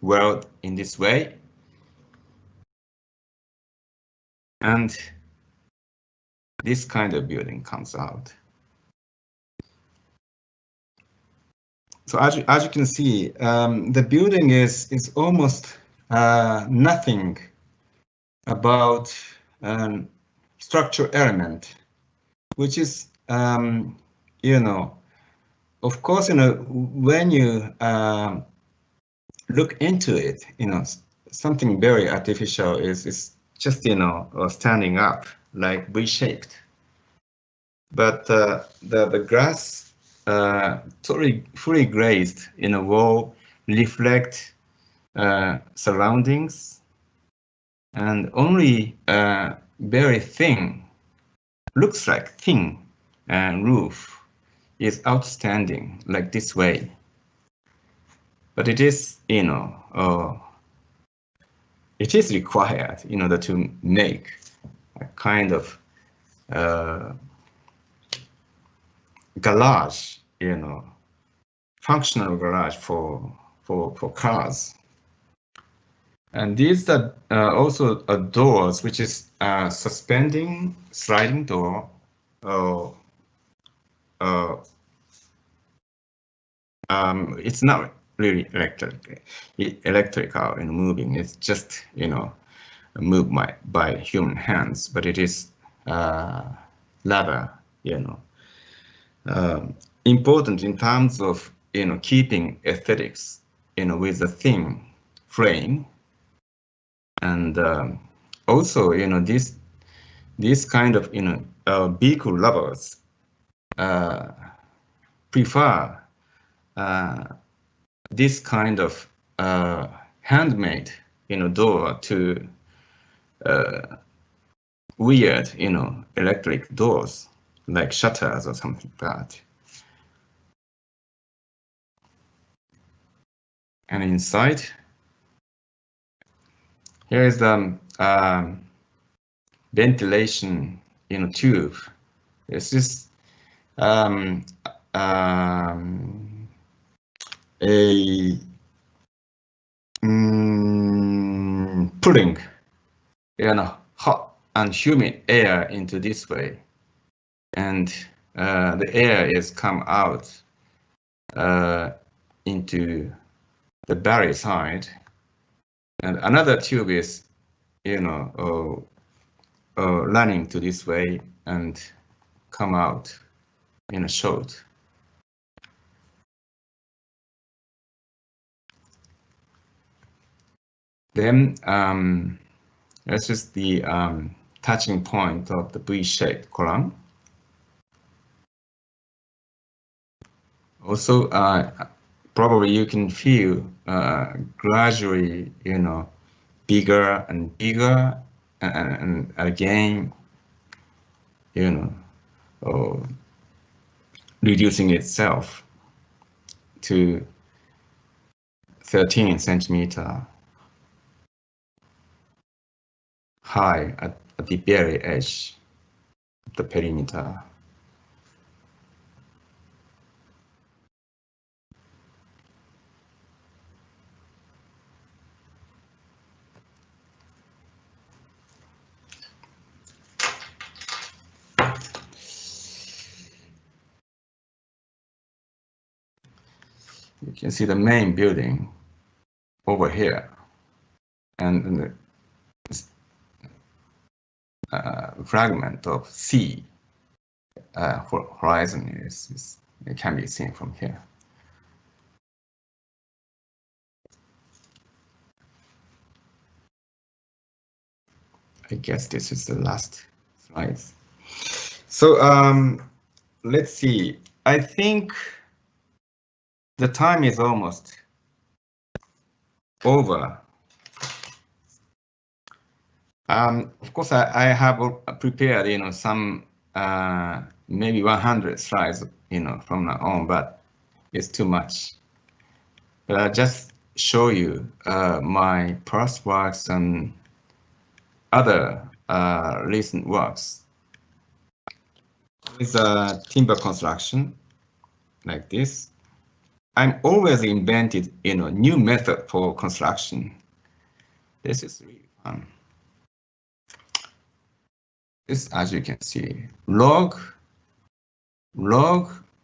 weld in this way, and this kind of building comes out. So as you can see, the building is almost nothing about structural element, which is of course when you look into it, something very artificial is just standing up like V-shaped, but the grass totally fully glazed wall reflect surroundings, and only very thin, looks like thin roof is outstanding like this way. But it is it is required in order to make a kind of garage, functional garage for cars. And these are also doors, which is suspending sliding door. It's not really electrical and moving. It's just moved by human hands, but it is rather important in terms of keeping aesthetics with a thin frame. And also this kind of vehicle lovers prefer this kind of handmade door to weird electric doors like shutters or something like that. And inside, here is the ventilation tube. This is a pulling hot and humid air into this way, and the air is come out into the barrier side, and another tube is, running to this way and come out in a short. Then this is the touching point of the V-shaped column. Also, probably you can feel gradually, bigger and bigger, and again, reducing itself to 13 centimeter high at the very edge of the perimeter. You can see the main building over here, and the fragment of sea horizon it can be seen from here. I guess this is the last slide. So let's see. I think the time is almost over. Of course, I have prepared, some maybe 100 slides, from now on, but it's too much. But I'll just show you my past works and other recent works. With timber construction like this, I'm always invented, new method for construction. This is really fun. This, as you can see, log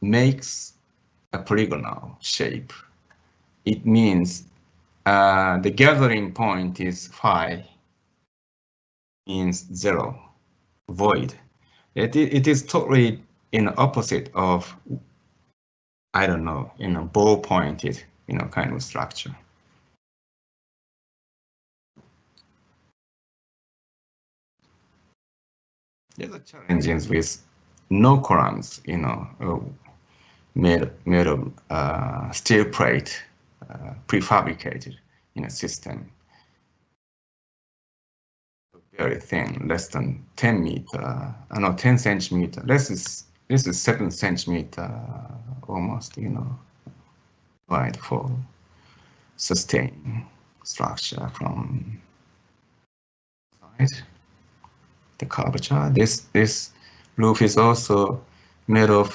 makes a polygonal shape. It means the gathering point is phi, means 0, void. It is totally in opposite of, I don't know, ball pointed, kind of structure. There's a challenges with no columns, made of steel plate, prefabricated in a system. Very thin, less than 10 meter, no, 10 centimeter. This is 7 centimeter, almost, wide for sustaining structure from side. The curvature. This roof is also made of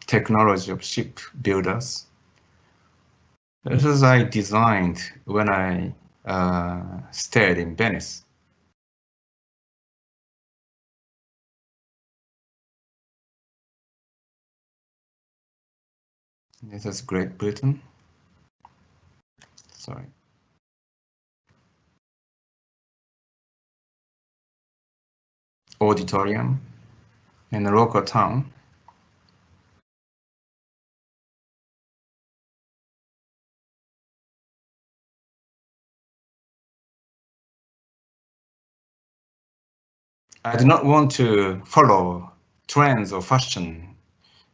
technology of ship builders. This is I designed when I stayed in Venice. This is Great Britain. Sorry. Auditorium in a local town. I do not want to follow trends or fashion.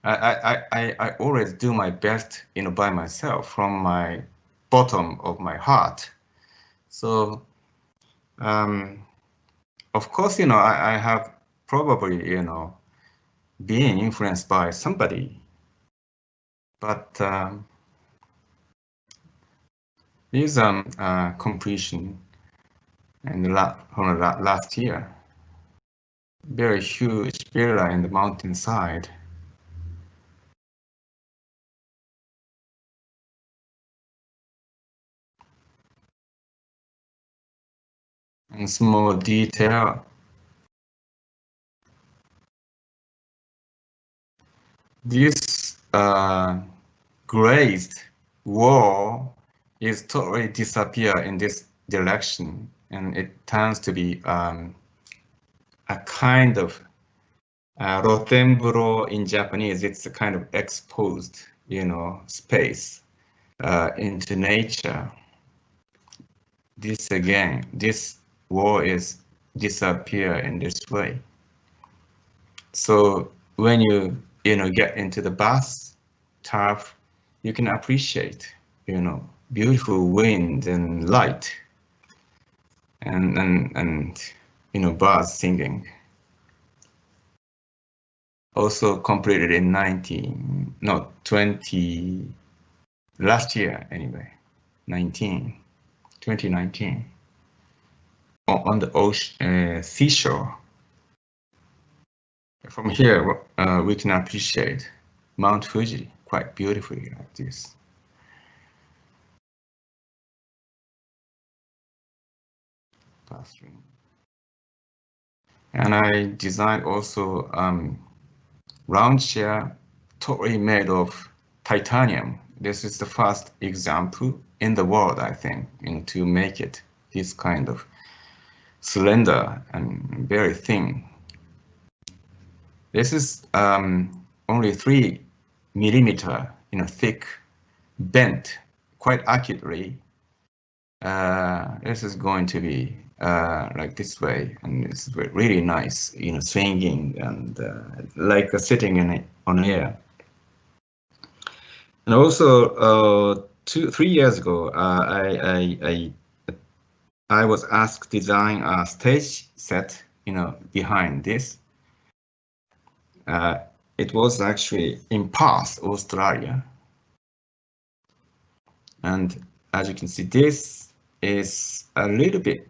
I always do my best, by myself from my bottom of my heart. So, of course, I have probably, being influenced by somebody, but this completion and last year, very huge villa in the mountainside. and small detail. This glazed wall is totally disappear in this direction, and it tends to be a kind of rotemburo in Japanese. It's a kind of exposed, space into nature. This again, this wall is disappear in this way. So when you get into the bus turf, you can appreciate beautiful wind and light, and birds singing. Also completed in 20 last year anyway, 2019 on the ocean seashore. From here, we can appreciate Mount Fuji quite beautifully like this. Bathroom. And I designed also round chair totally made of titanium. This is the first example in the world, I think, to make it this kind of slender and very thin. This is only 3 millimeter, thick, bent quite accurately. This is going to be like this way, and it's really nice, swinging and like sitting on air. And also 3 years ago, I was asked to design a stage set, behind this. It was actually in Perth, Australia. And as you can see, this is a little bit,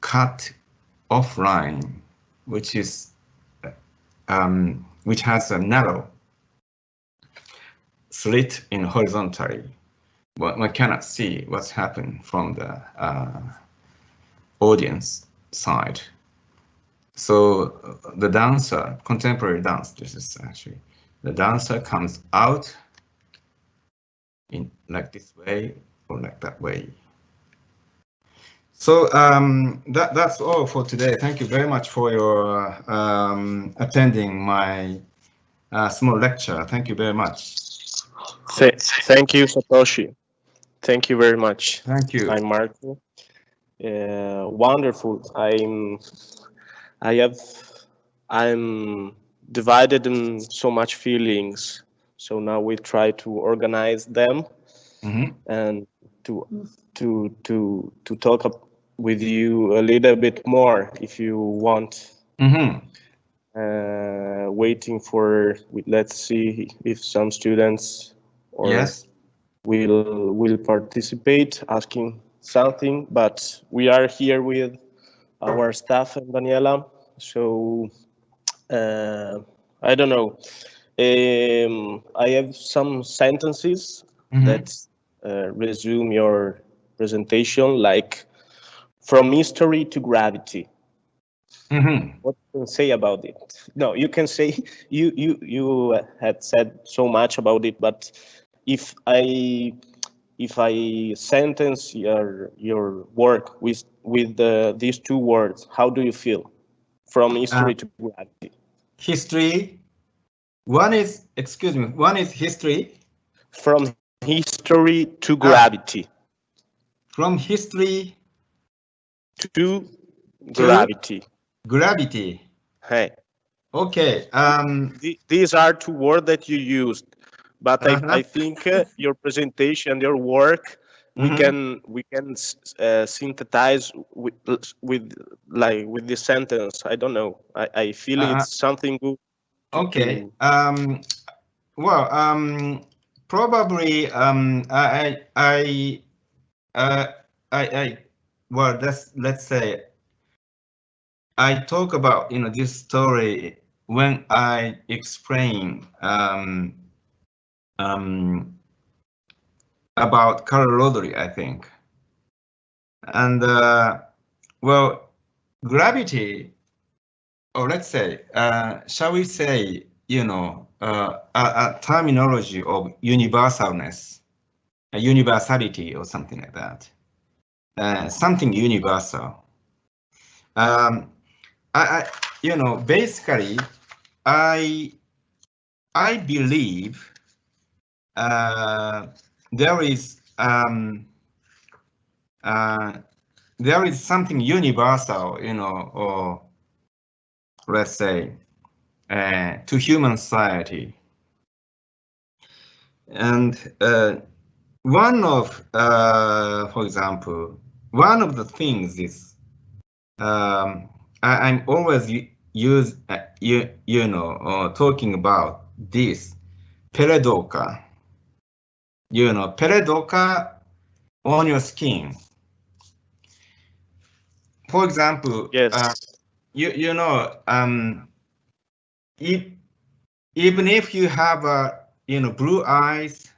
cut offline, which is, which has a narrow slit in horizontally. But one cannot see what's happened from the audience side. So the dancer, contemporary dance, this is actually, the dancer comes out in like this way or like that way. So that's all for today. Thank you very much for your attending my small lecture. Thank you very much. Thank you, Satoshi. Thank you very much. Thank you. I'm Marco. Wonderful. I'm divided in so much feelings. So now we try to organize them and to talk with you a little bit more if you want. Waiting for, let's see if some students or yes will participate, asking something, but we are here with our staff and Daniela, so I don't know. I have some sentences that resume your presentation, like from history to gravity. What can you say about it? No, you can say you had said so much about it, but if I sentence your work with these 2 words, how do you feel? From history to gravity. History. One is history. From history to gravity. From history to gravity. Gravity. Hey. Okay. These are 2 words that you used, but I think your presentation, your work, we can synthesize with this sentence. I don't know. I feel it's something good. Okay. Well, probably well, let's say I talk about this story when I explain about Carl Rodri, I think. And well, gravity, or let's say, shall we say, a terminology of universalness, a universality or something like that, something universal. Basically, I believe there is something universal, or let's say, to human society. And one of, for example, one of the things is I'm always talking about this peredoka. Peredoka on your skin. For example, Yes. Even if you have blue eyes,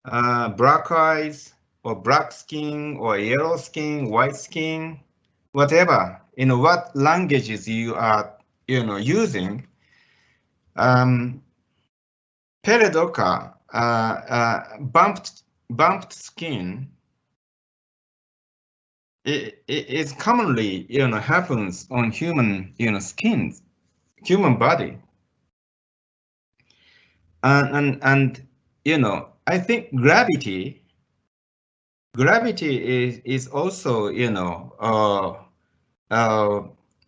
black eyes, or black skin, or yellow skin, white skin, whatever, what languages you are using, peredoka, bumped skin, it is commonly happens on human skin, human body. And I think gravity is also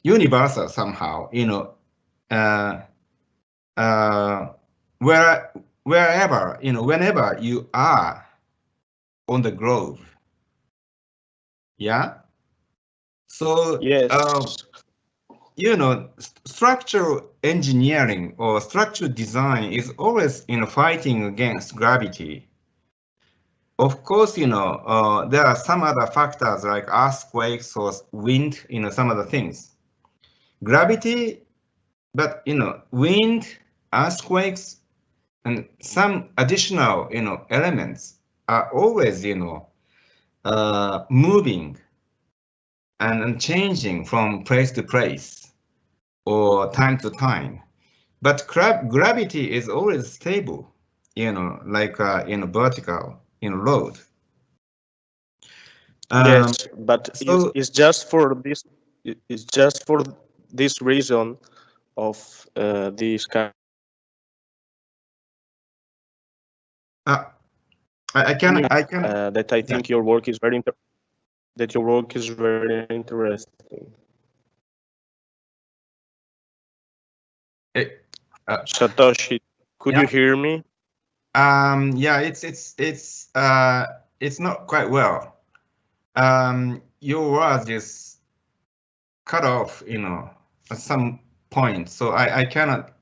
universal somehow, wherever whenever you are on the globe. Yeah. So yes. Structural engineering or structural design is always fighting against gravity. Of course, there are some other factors like earthquakes or wind, some other things. Gravity, but wind, earthquakes, and some additional elements are always moving and changing from place to place or time to time. But gravity is always stable, like vertical load. Yes, but So it's just for this. It's just for this reason of this kind. I can. That I think your work is very interesting. Satoshi, could you hear me? Yeah, it's not quite well. Your words just cut off, at some point, so I cannot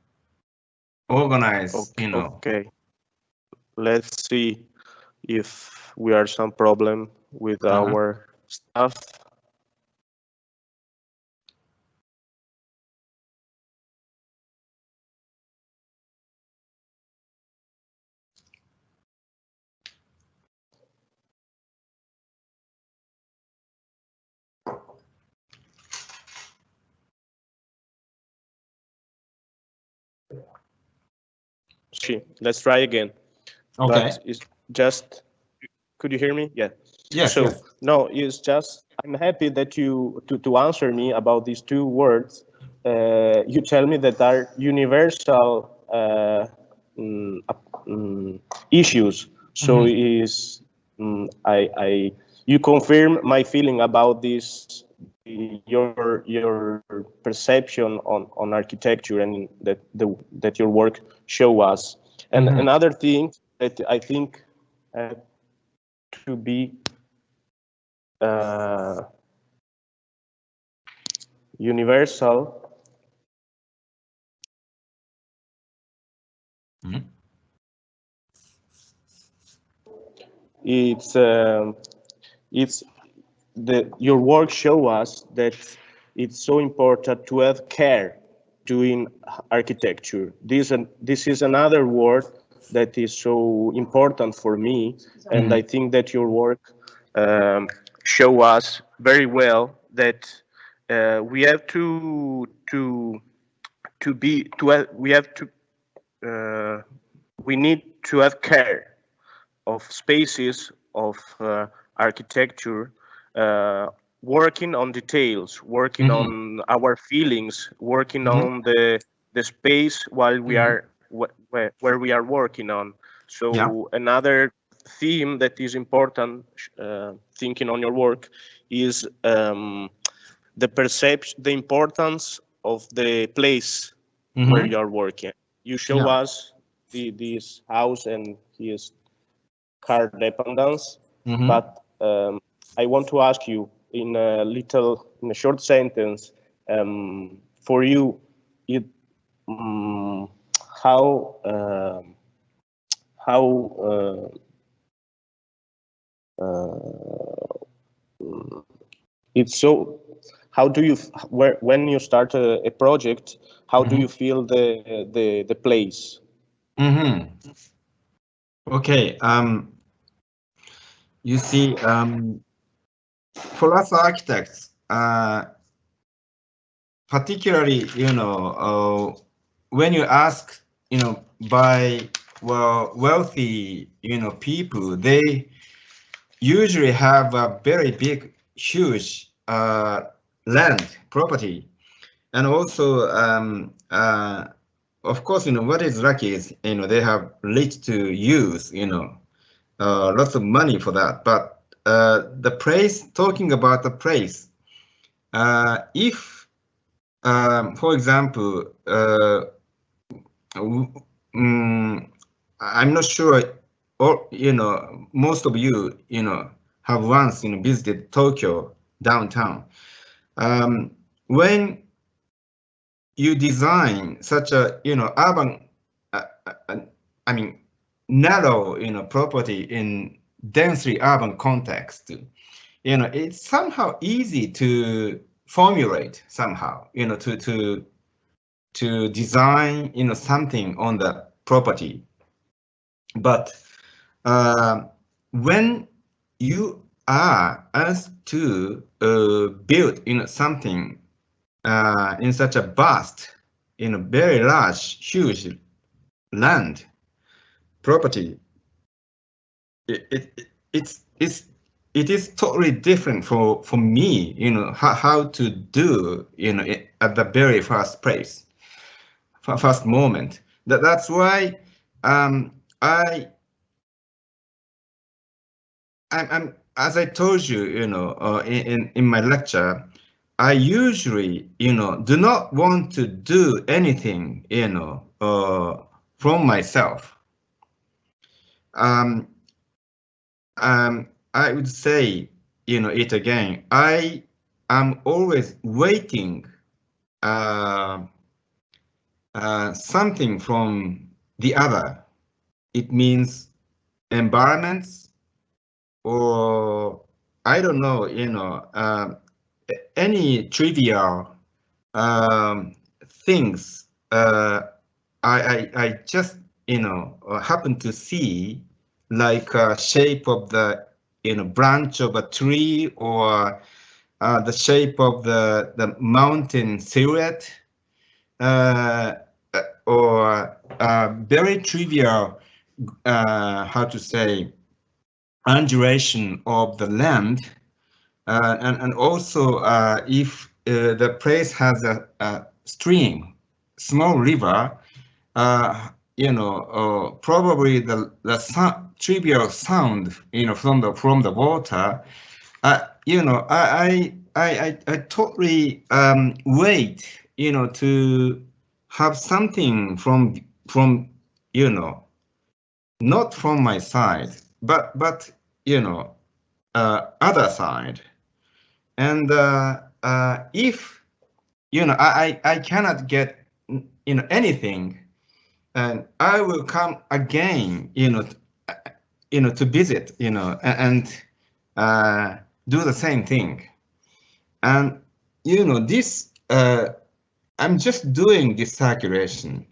organize, Okay. Let's see if we are some problem with our stuff. Let's try again. Okay. But it's just, could you hear me? Yeah. Yes. So yes. no, it's just I'm happy that you to answer me about these two words. You tell me that are universal issues. So is you confirm my feeling about this, your perception on architecture, and that your work show us. And another thing that I think to be universal. It's your work show us that it's so important to have care doing architecture. This is another word that is so important for me, and I think that your work show us very well that we have we need to have care of spaces, of architecture, working on details, working on our feelings, working on the space while we are where we are working on. So another theme that is important, thinking on your work, is the perception, the importance of the place where you are working. You show us this house and his car dependence, but I want to ask you in a short sentence, for you, how it's so. How do you when you start a project? How do you feel the place? Okay. You see, for us architects, particularly, when you ask, by wealthy, people, they usually have a very big, huge land property, and also, of course, what is lucky is, they have rich to use, lots of money for that. But the price, talking about the price, if, for example, I'm not sure, or most of you, have once, visited Tokyo downtown. When you design such a, urban, narrow, property in densely urban context, it's somehow easy to formulate somehow, to design, something on the property. But when you are asked to build, something in such a vast, very large, huge land property, it is totally different for me, how to do, at the very first place, first moment. That's why I'm as I told you, in my lecture, I usually, do not want to do anything, from myself. I would say, it again. I am always waiting something from the other. It means environments, or I don't know, any trivial things. I just, happen to see, like shape of the, branch of a tree, or the shape of the mountain silhouette, or very trivial, how to say, undulation of the land, and also if the place has a stream, small river, probably the trivial sound, from the water, I totally wait, to have something from not from my side, but other side. And if I cannot get anything, and I will come again, to visit, and do the same thing. And this, I'm just doing this circulation.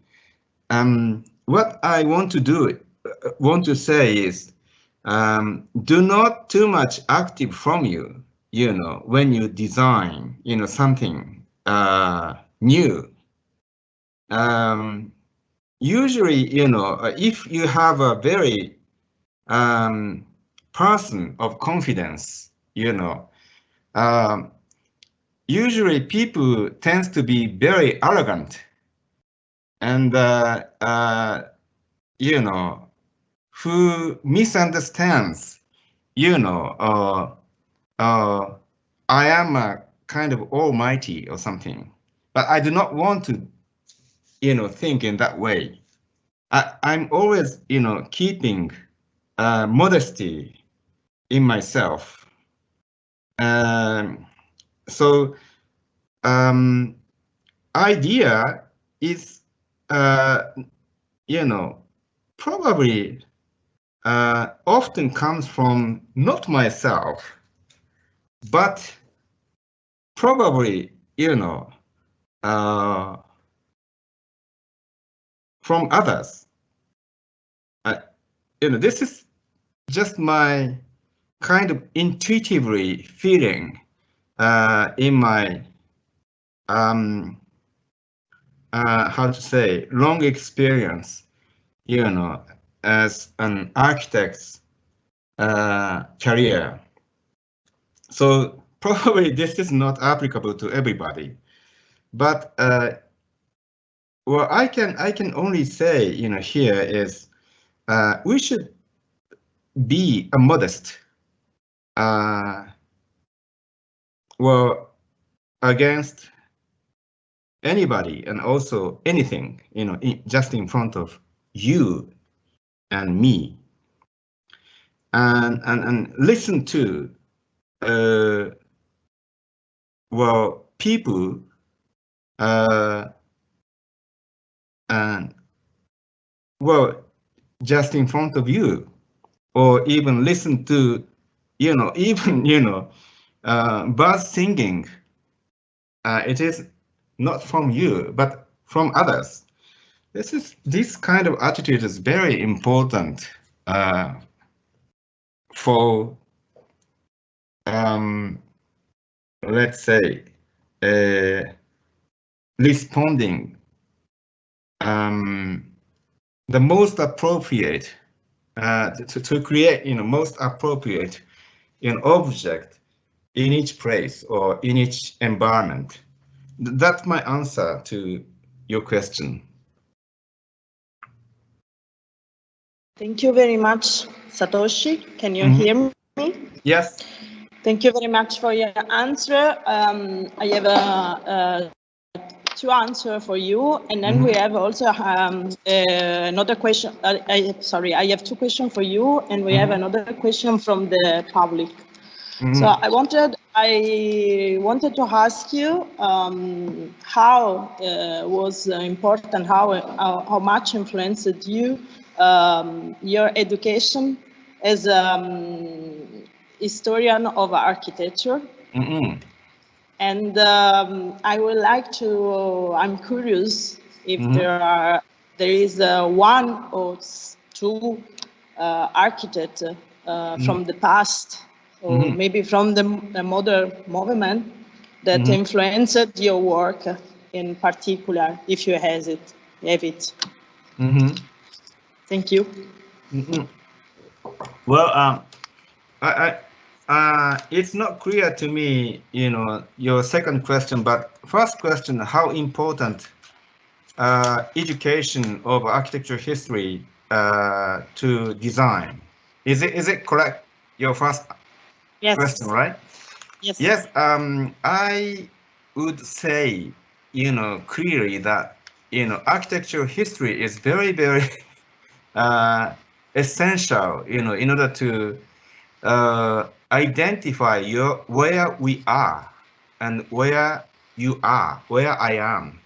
What I want to say is, do not too much active from you. you know, when you design, you know, something new. Usually, you know, if you have a very person of confidence, you know, usually people tends to be very arrogant and you know, who misunderstands, you know, I am a kind of almighty or something, but I do not want to, you know, think in that way. I'm always, you know, keeping modesty in myself. So idea is, you know, probably often comes from not myself, but probably, you know, from others. You know, this is just my kind of intuitively feeling in my how to say, long experience, you know, as an architect's career. So probably this is not applicable to everybody, but what I can only say, you know, here is we should be a modest, well, against anybody and also anything, you know, just in front of you and me, and listen to well, people and well, just in front of you, or even listen to, you know, even, you know, birds singing. It is not from you, but from others. This kind of attitude is very important for let's say responding the most appropriate to create, you know, most appropriate an object in each place or in each environment. That's my answer to your question. Thank you very much, Satoshi. Can you hear me? Yes. Thank you very much for your answer. I have two answers for you, and then we have also another question. Sorry, I have two questions for you, and we have another question from the public. So I wanted to ask you how was important, how much influenced you your education as historian of architecture. And I would like to, I'm curious if there is one or two architects from the past, or maybe from the modern movement that influenced your work in particular, if you have it. Thank you. Well, it's not clear to me, you know, your second question, but first question, how important education of architecture history to design? Is it correct? Your first question, right? Yes. Yes. I would say, you know, clearly that, you know, architecture history is very, very essential, you know, in order to identify where we are and where you are, where I am,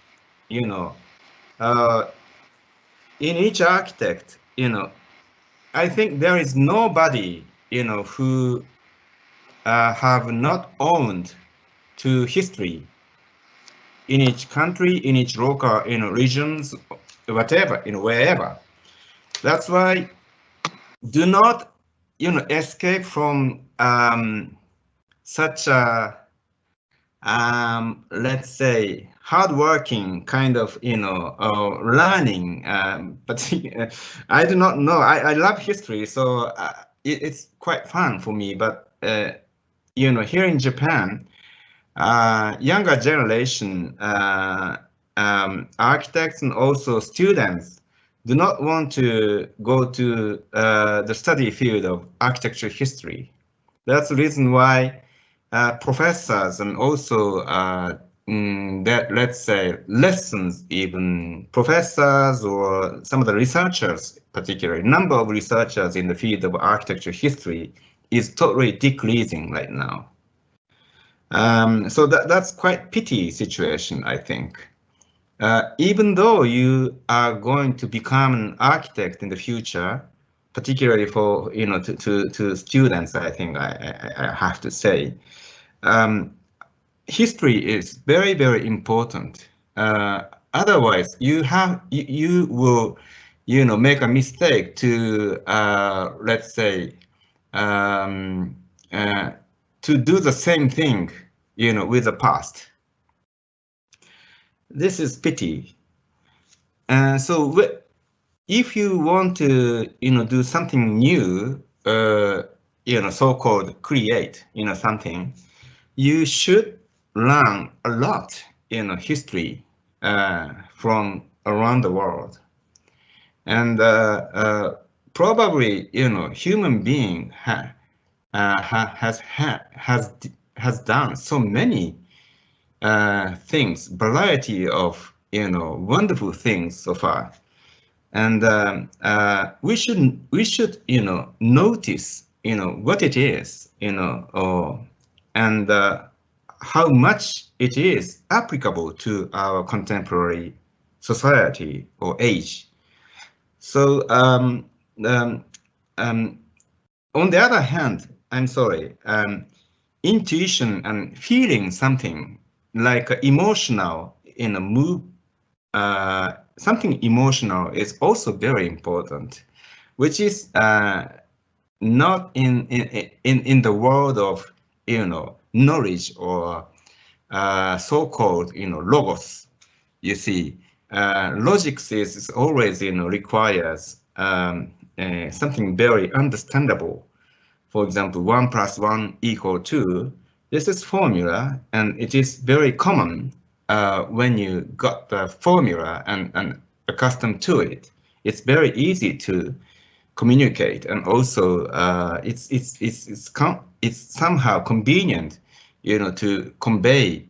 you know. In each architect, you know, I think there is nobody, you know, who have not owned to history in each country, in each local, you know, regions, whatever, you know, wherever. That's why do not, you know, escape from such a let's say hardworking kind of learning, but I do not know. I love history, so it's quite fun for me. But here in Japan, younger generation architects and also students do not want to go to the study field of architecture history. That's the reason why professors and also that, let's say, lessons, even professors or some of the researchers, particularly number of researchers in the field of architecture history is totally decreasing right now. So that's quite pity situation, I think. Even though you are going to become an architect in the future, particularly for to students, I think I have to say, history is very, very important. Otherwise, you will make a mistake to let's say to do the same thing with the past. This is pity. So if you want to do something new, so-called create something, you should learn a lot history from around the world. And probably human being has done so many things, variety of wonderful things so far, and we should notice what it is and how much it is applicable to our contemporary society or age. So on the other hand, I'm sorry, intuition and feeling something like emotional something emotional is also very important, which is not in the world of knowledge or so-called logos. You see, logic is always requires something very understandable. For example, 1 + 1 = 2. This is formula, and it is very common when you got the formula and accustomed to it. It's very easy to communicate, and also it's somehow convenient, to convey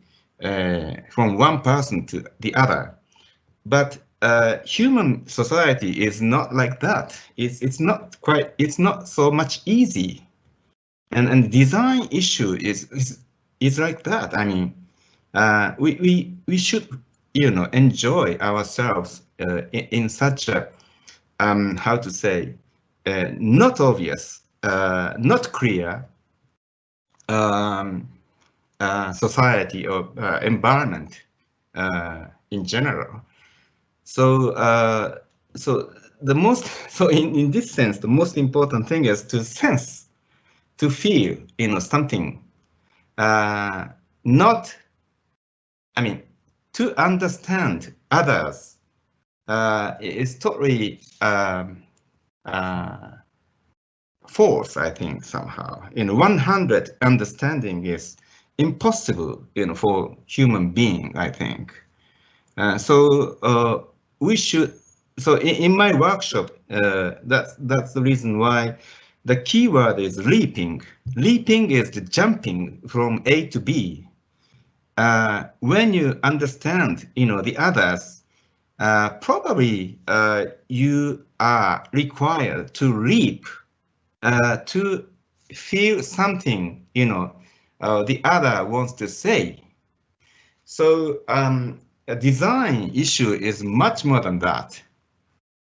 from one person to the other. But human society is not like that. It's not so much easy. And design issue is like that. I mean, we should enjoy ourselves in such a how to say not obvious, not clear society or environment in general. So in this sense, the most important thing is to sense, to feel something, not, I mean, to understand others is totally false, I think, somehow. 100 understanding is impossible for human being, I think. So we should, so in my workshop, that's the reason why the keyword is leaping. Leaping is the jumping from A to B. When you understand, the others, probably you are required to leap, to feel something, the other wants to say. So a design issue is much more than that.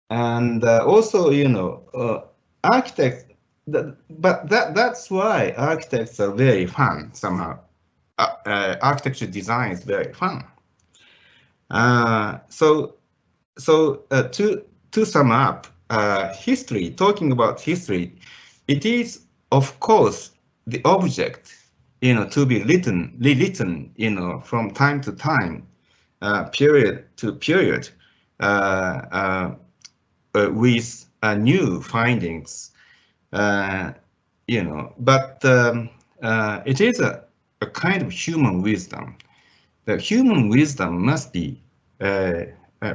And also, architects, but that's why architects are very fun somehow. Architecture design is very fun. So to sum up, history, talking about history, it is, of course, the object to be rewritten, from time to time, period to period, with new findings, but it is a kind of human wisdom. The human wisdom must be,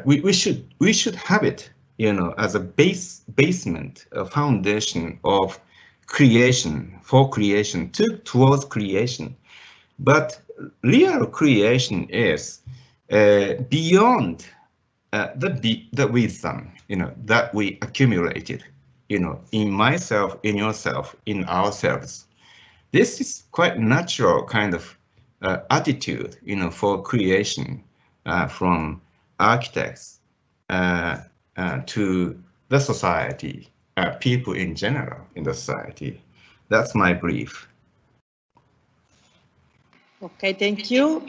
we should have it, as a basement, a foundation of creation, for creation, towards creation. But real creation is beyond the wisdom, that we accumulated, in myself, in yourself, in ourselves. This is quite natural kind of attitude, for creation, from architects to the society, people in general in the society. That's my belief. Okay, thank you.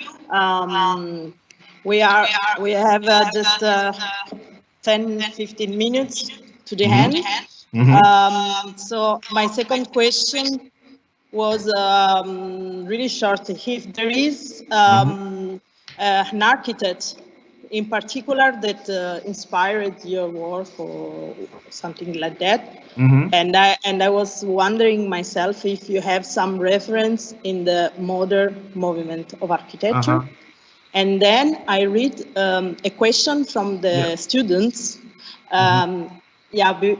We have just 10-15 minutes to the end. So my second question was really short. If there is an architect in particular that inspired your work or something like that, and I was wondering myself if you have some reference in the modern movement of architecture. And then I read a question from the students.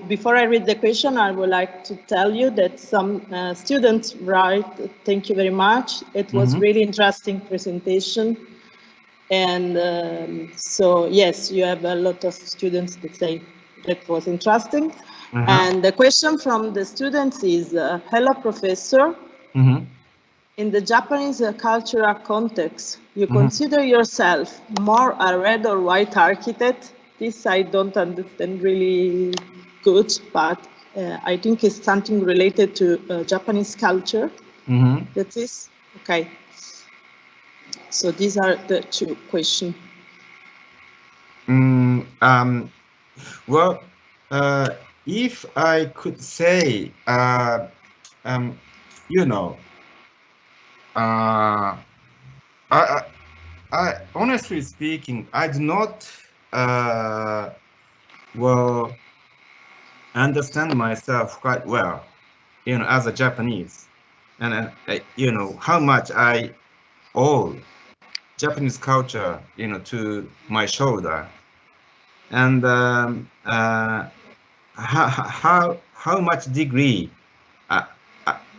Before I read the question, I would like to tell you that some students write, thank you very much. It was really interesting presentation. And so, yes, you have a lot of students that say that was interesting. And the question from the students is, hello, professor. In the Japanese cultural context, you consider yourself more a red or white architect? This I don't understand really good, but I think it's something related to Japanese culture. That is okay. So these are the two questions. Well, if I could say, I honestly speaking, I do not understand myself quite well, as a Japanese, and how much I owe Japanese culture, to my shoulder, and how much degree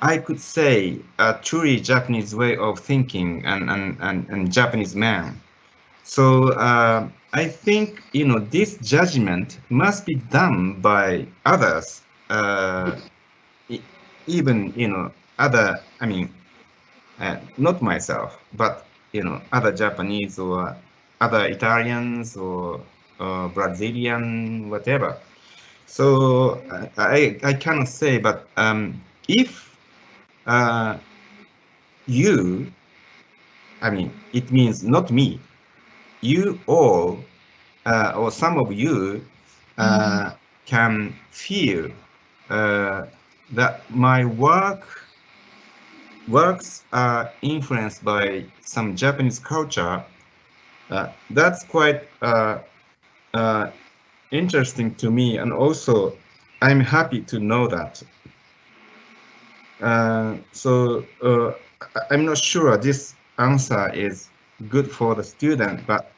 I could say a truly Japanese way of thinking and Japanese man. So I think, this judgment must be done by others, even, other, not myself, but, other Japanese or other Italians or Brazilian, whatever. So I cannot say, but if you, it means not me, you all, or some of you can feel that my works are influenced by some Japanese culture. That's quite interesting to me, and also I'm happy to know that. So I'm not sure this answer is good for the student, but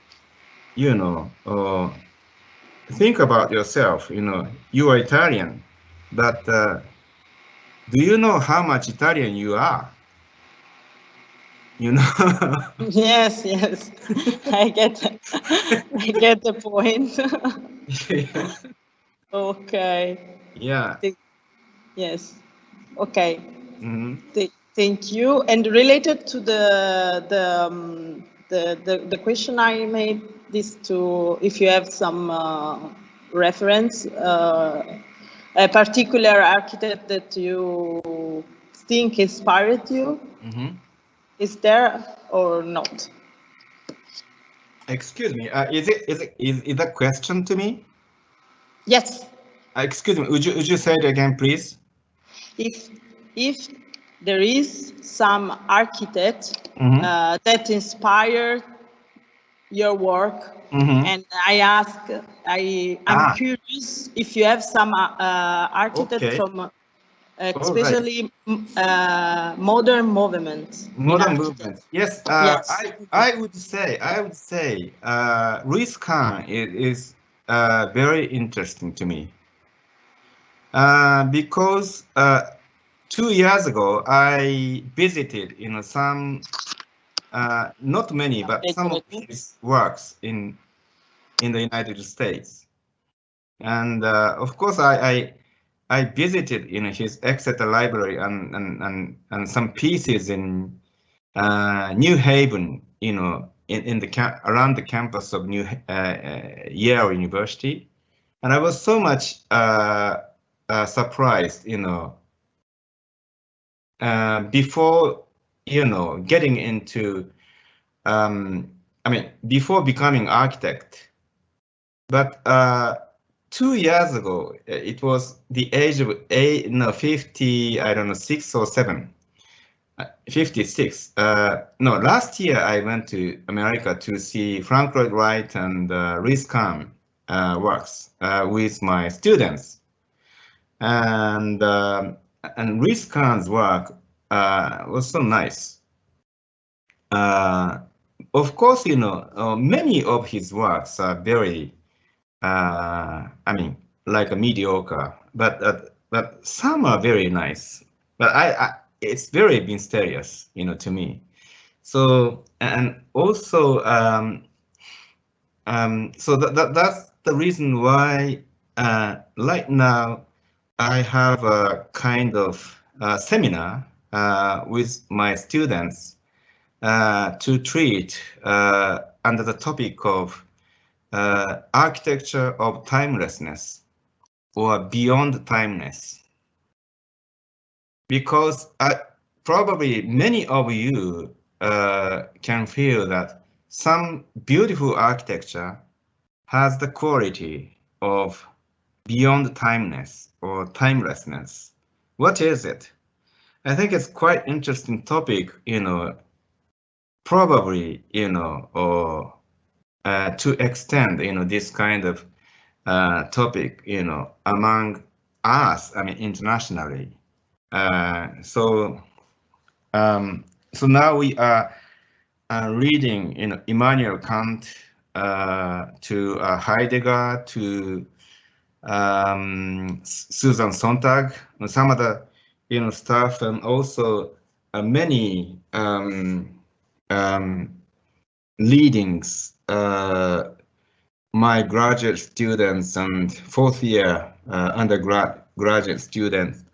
think about yourself. You are Italian, but do you know how much Italian you are? Yes, I get the point. Okay. Yeah. Yes. Okay. Thank you. And related to the question I made, this to if you have some reference, a particular architect that you think inspired you, is there or not? Excuse me. Is that question to me? Yes. Excuse me. Would you say it again, please? If there is some architect that inspired your work, and I'm curious if you have some architect from especially modern movements. Modern movements. Yes, yes. I would say Ruiz Khan is very interesting to me because 2 years ago I visited some not many but some of his works in the United States, and of course I visited his Exeter Library and some pieces in New Haven, in the around the campus of Yale University, and I was so much surprised, before getting into, before becoming architect, but 2 years ago, it was the age of 50, I don't know, 6 or 7. 56. No, last year I went to America to see Frank Lloyd Wright and Ruiz Khan works with my students, and Ruiz Khan's work was so nice. Of course, many of his works are very, like a mediocre, but some are very nice. But it's very mysterious, to me. So, and also, so that's the reason why right now I have a kind of seminar with my students to treat under the topic of architecture of timelessness or beyond timeless. Because probably many of you can feel that some beautiful architecture has the quality of beyond timeless or timelessness. What is it? I think it's quite interesting topic, probably, or to extend, this kind of topic, among us, internationally. So now we are reading, Immanuel Kant, to Heidegger, to Susan Sontag, and some other, stuff, and also many leadings. My graduate students and fourth year undergraduate students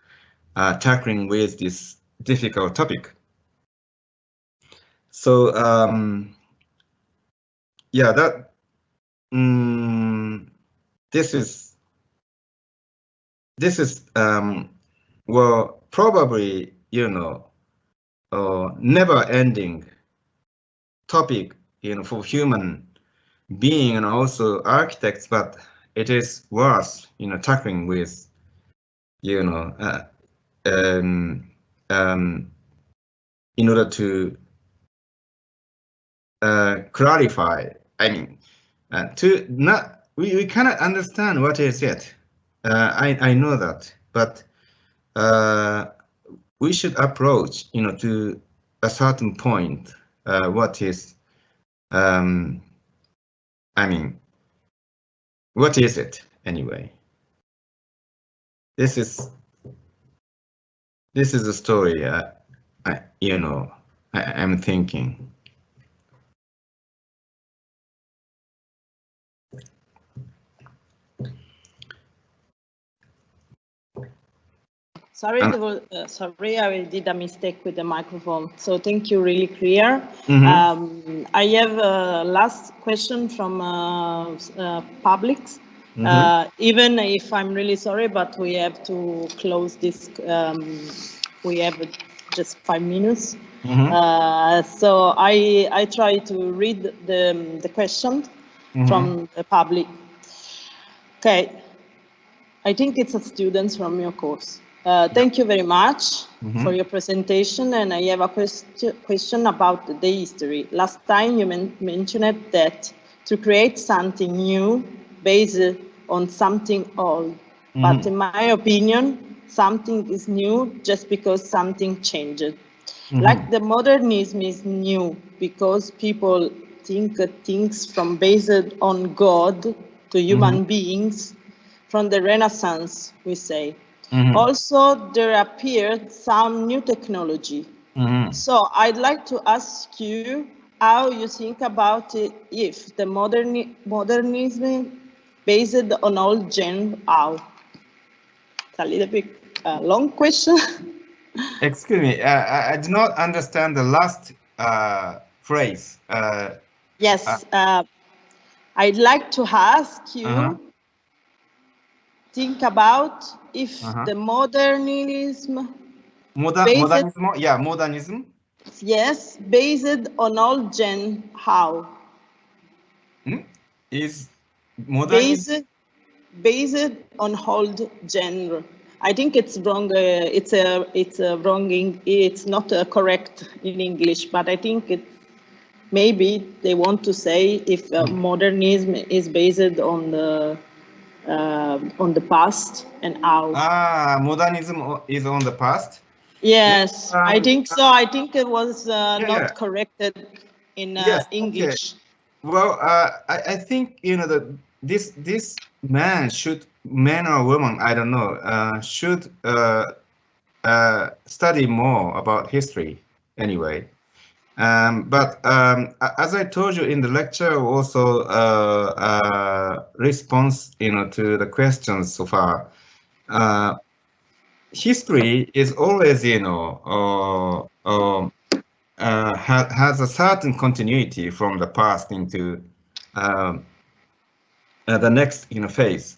tackling with this difficult topic. So yeah, that this is well, probably, never-ending topic, for human being and also architects, but it is worth, tackling with, in order to clarify. We cannot understand what is it. I know that, but we should approach, to a certain point, what is, what is it anyway? This is a story, I'm thinking. Sorry, sorry, I did a mistake with the microphone. So thank you, really clear. I have a last question from publics. Even if I'm really sorry, but we have to close this. We have just 5 minutes. So I try to read the question from the public. Okay, I think it's a student from your course. Thank you very much for your presentation, and I have a question about the history. Last time you mentioned that to create something new based on something old, but in my opinion, something is new just because something changed. Like the modernism is new because people think things from based on God to human beings from the Renaissance, we say. Also, there appeared some new technology. So I'd like to ask you how you think about it if the modernism based on old gen, how? It's a little bit long question. Excuse me, I do not understand the last phrase. Yes, I'd like to ask you, think about if the modernism, Modernism, yeah, modernism. yes, based on old gen, how? Is modernism Based on old genre. I think it's wrong. It's wrong. It's not correct in English, but I think it maybe they want to say if modernism is based on the past and how. Modernism is on the past. Yes, I think so. I think it was not corrected in English. Okay. Well, I think that this man or woman, I don't know, should study more about history anyway. But as I told you in the lecture, also response to the questions so far. History is always has a certain continuity from the past into the next phase.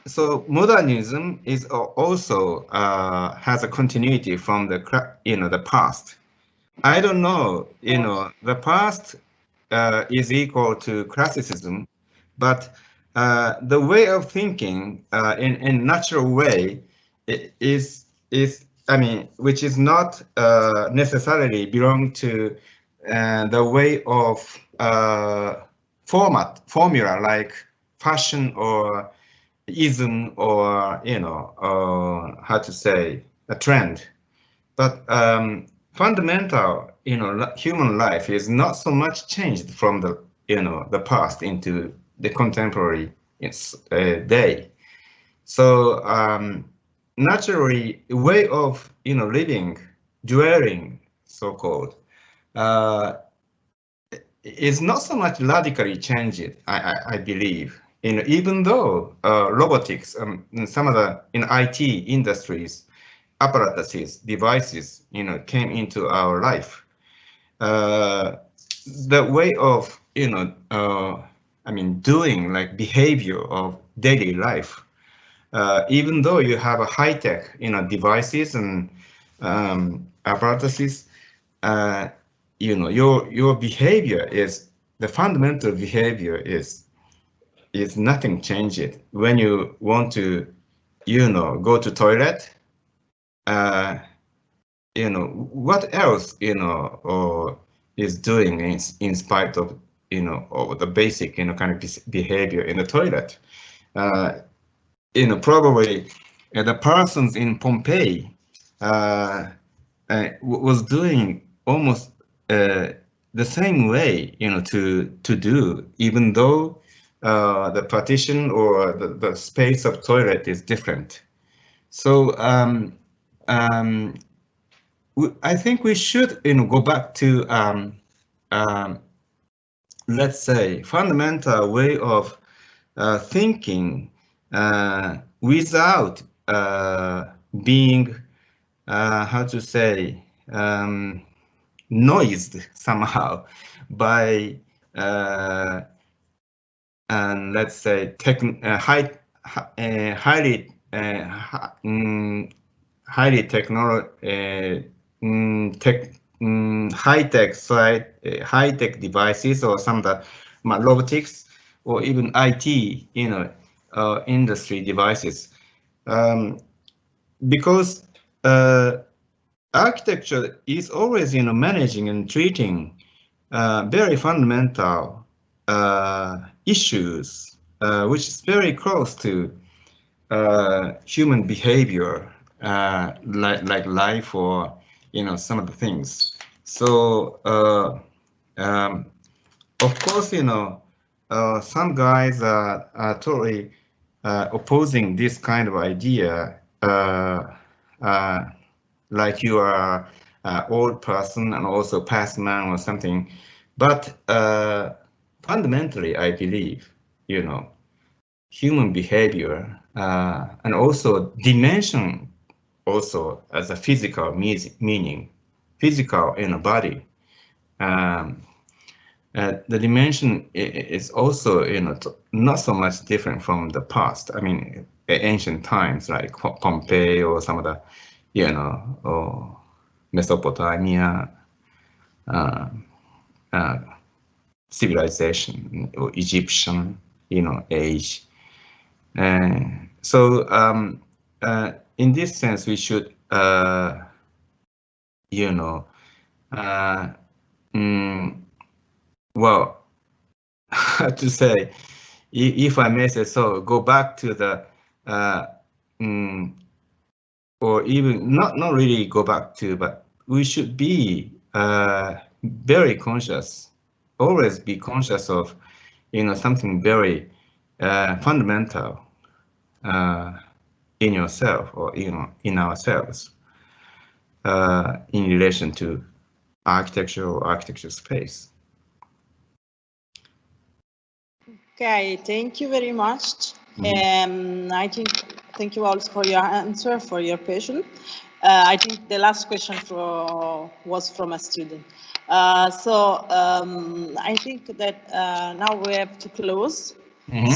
So modernism is also has a continuity from the past. I don't know, the past is equal to classicism, but the way of thinking in natural way is I mean, which is not necessarily belong to the way of formula like fashion or ism or how to say a trend, but fundamental human life is not so much changed from the past into the contemporary day. So naturally, way of living, dwelling, so-called, is not so much radically changed. I believe. Even though robotics, some of the IT industries, apparatuses, devices, came into our life. The way of I mean, doing like behavior of daily life. Even though you have a high-tech, devices and apparatuses, your behavior is the fundamental behavior is nothing changed. When you want to, go to toilet, what else, is doing in spite of, of the basic, kind of behavior in the toilet. Probably the persons in Pompeii was doing almost the same way, to do, even though the partition or the space of toilet is different. So I think we should, go back to let's say fundamental way of thinking without being how to say noised somehow by and let's say highly high-tech side, high-tech devices or some of the robotics or even IT, industry devices, because architecture is always, managing and treating very fundamental issues, which is very close to human behavior, like life or some of the things. So of course, some guys are totally opposing this kind of idea, like you are an old person and also past man or something. But fundamentally, I believe, human behavior and also dimension, also as a physical meaning, physical in a body. The dimension is also, not so much different from the past. I mean, ancient times like Pompeii or some of the, or Mesopotamia civilization or Egyptian, age. So in this sense, we should, well, to say, if I may say so, go back to the, or even not really go back to, but we should be very conscious, always be conscious of, something very fundamental in yourself or in ourselves in relation to architecture or architecture space. Okay, thank you very much. I think, thank you also for your answer, for your patience. I think the last question was from a student. So I think that now we have to close.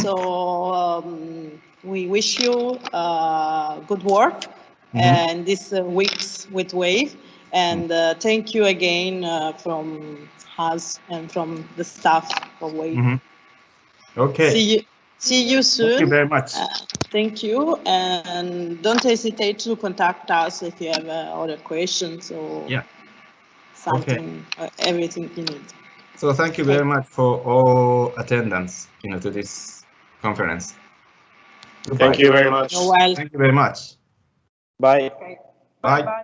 So we wish you good work and this weeks with W.A.Ve. And thank you again from us and from the staff of W.A.Ve. Okay. See you soon. Thank you very much. Thank you, and don't hesitate to contact us if you have other questions or something, everything you need. So thank you very much for all attendance, to this conference. Goodbye. Thank you very much. You're welcome. Thank you very much. Bye. Bye.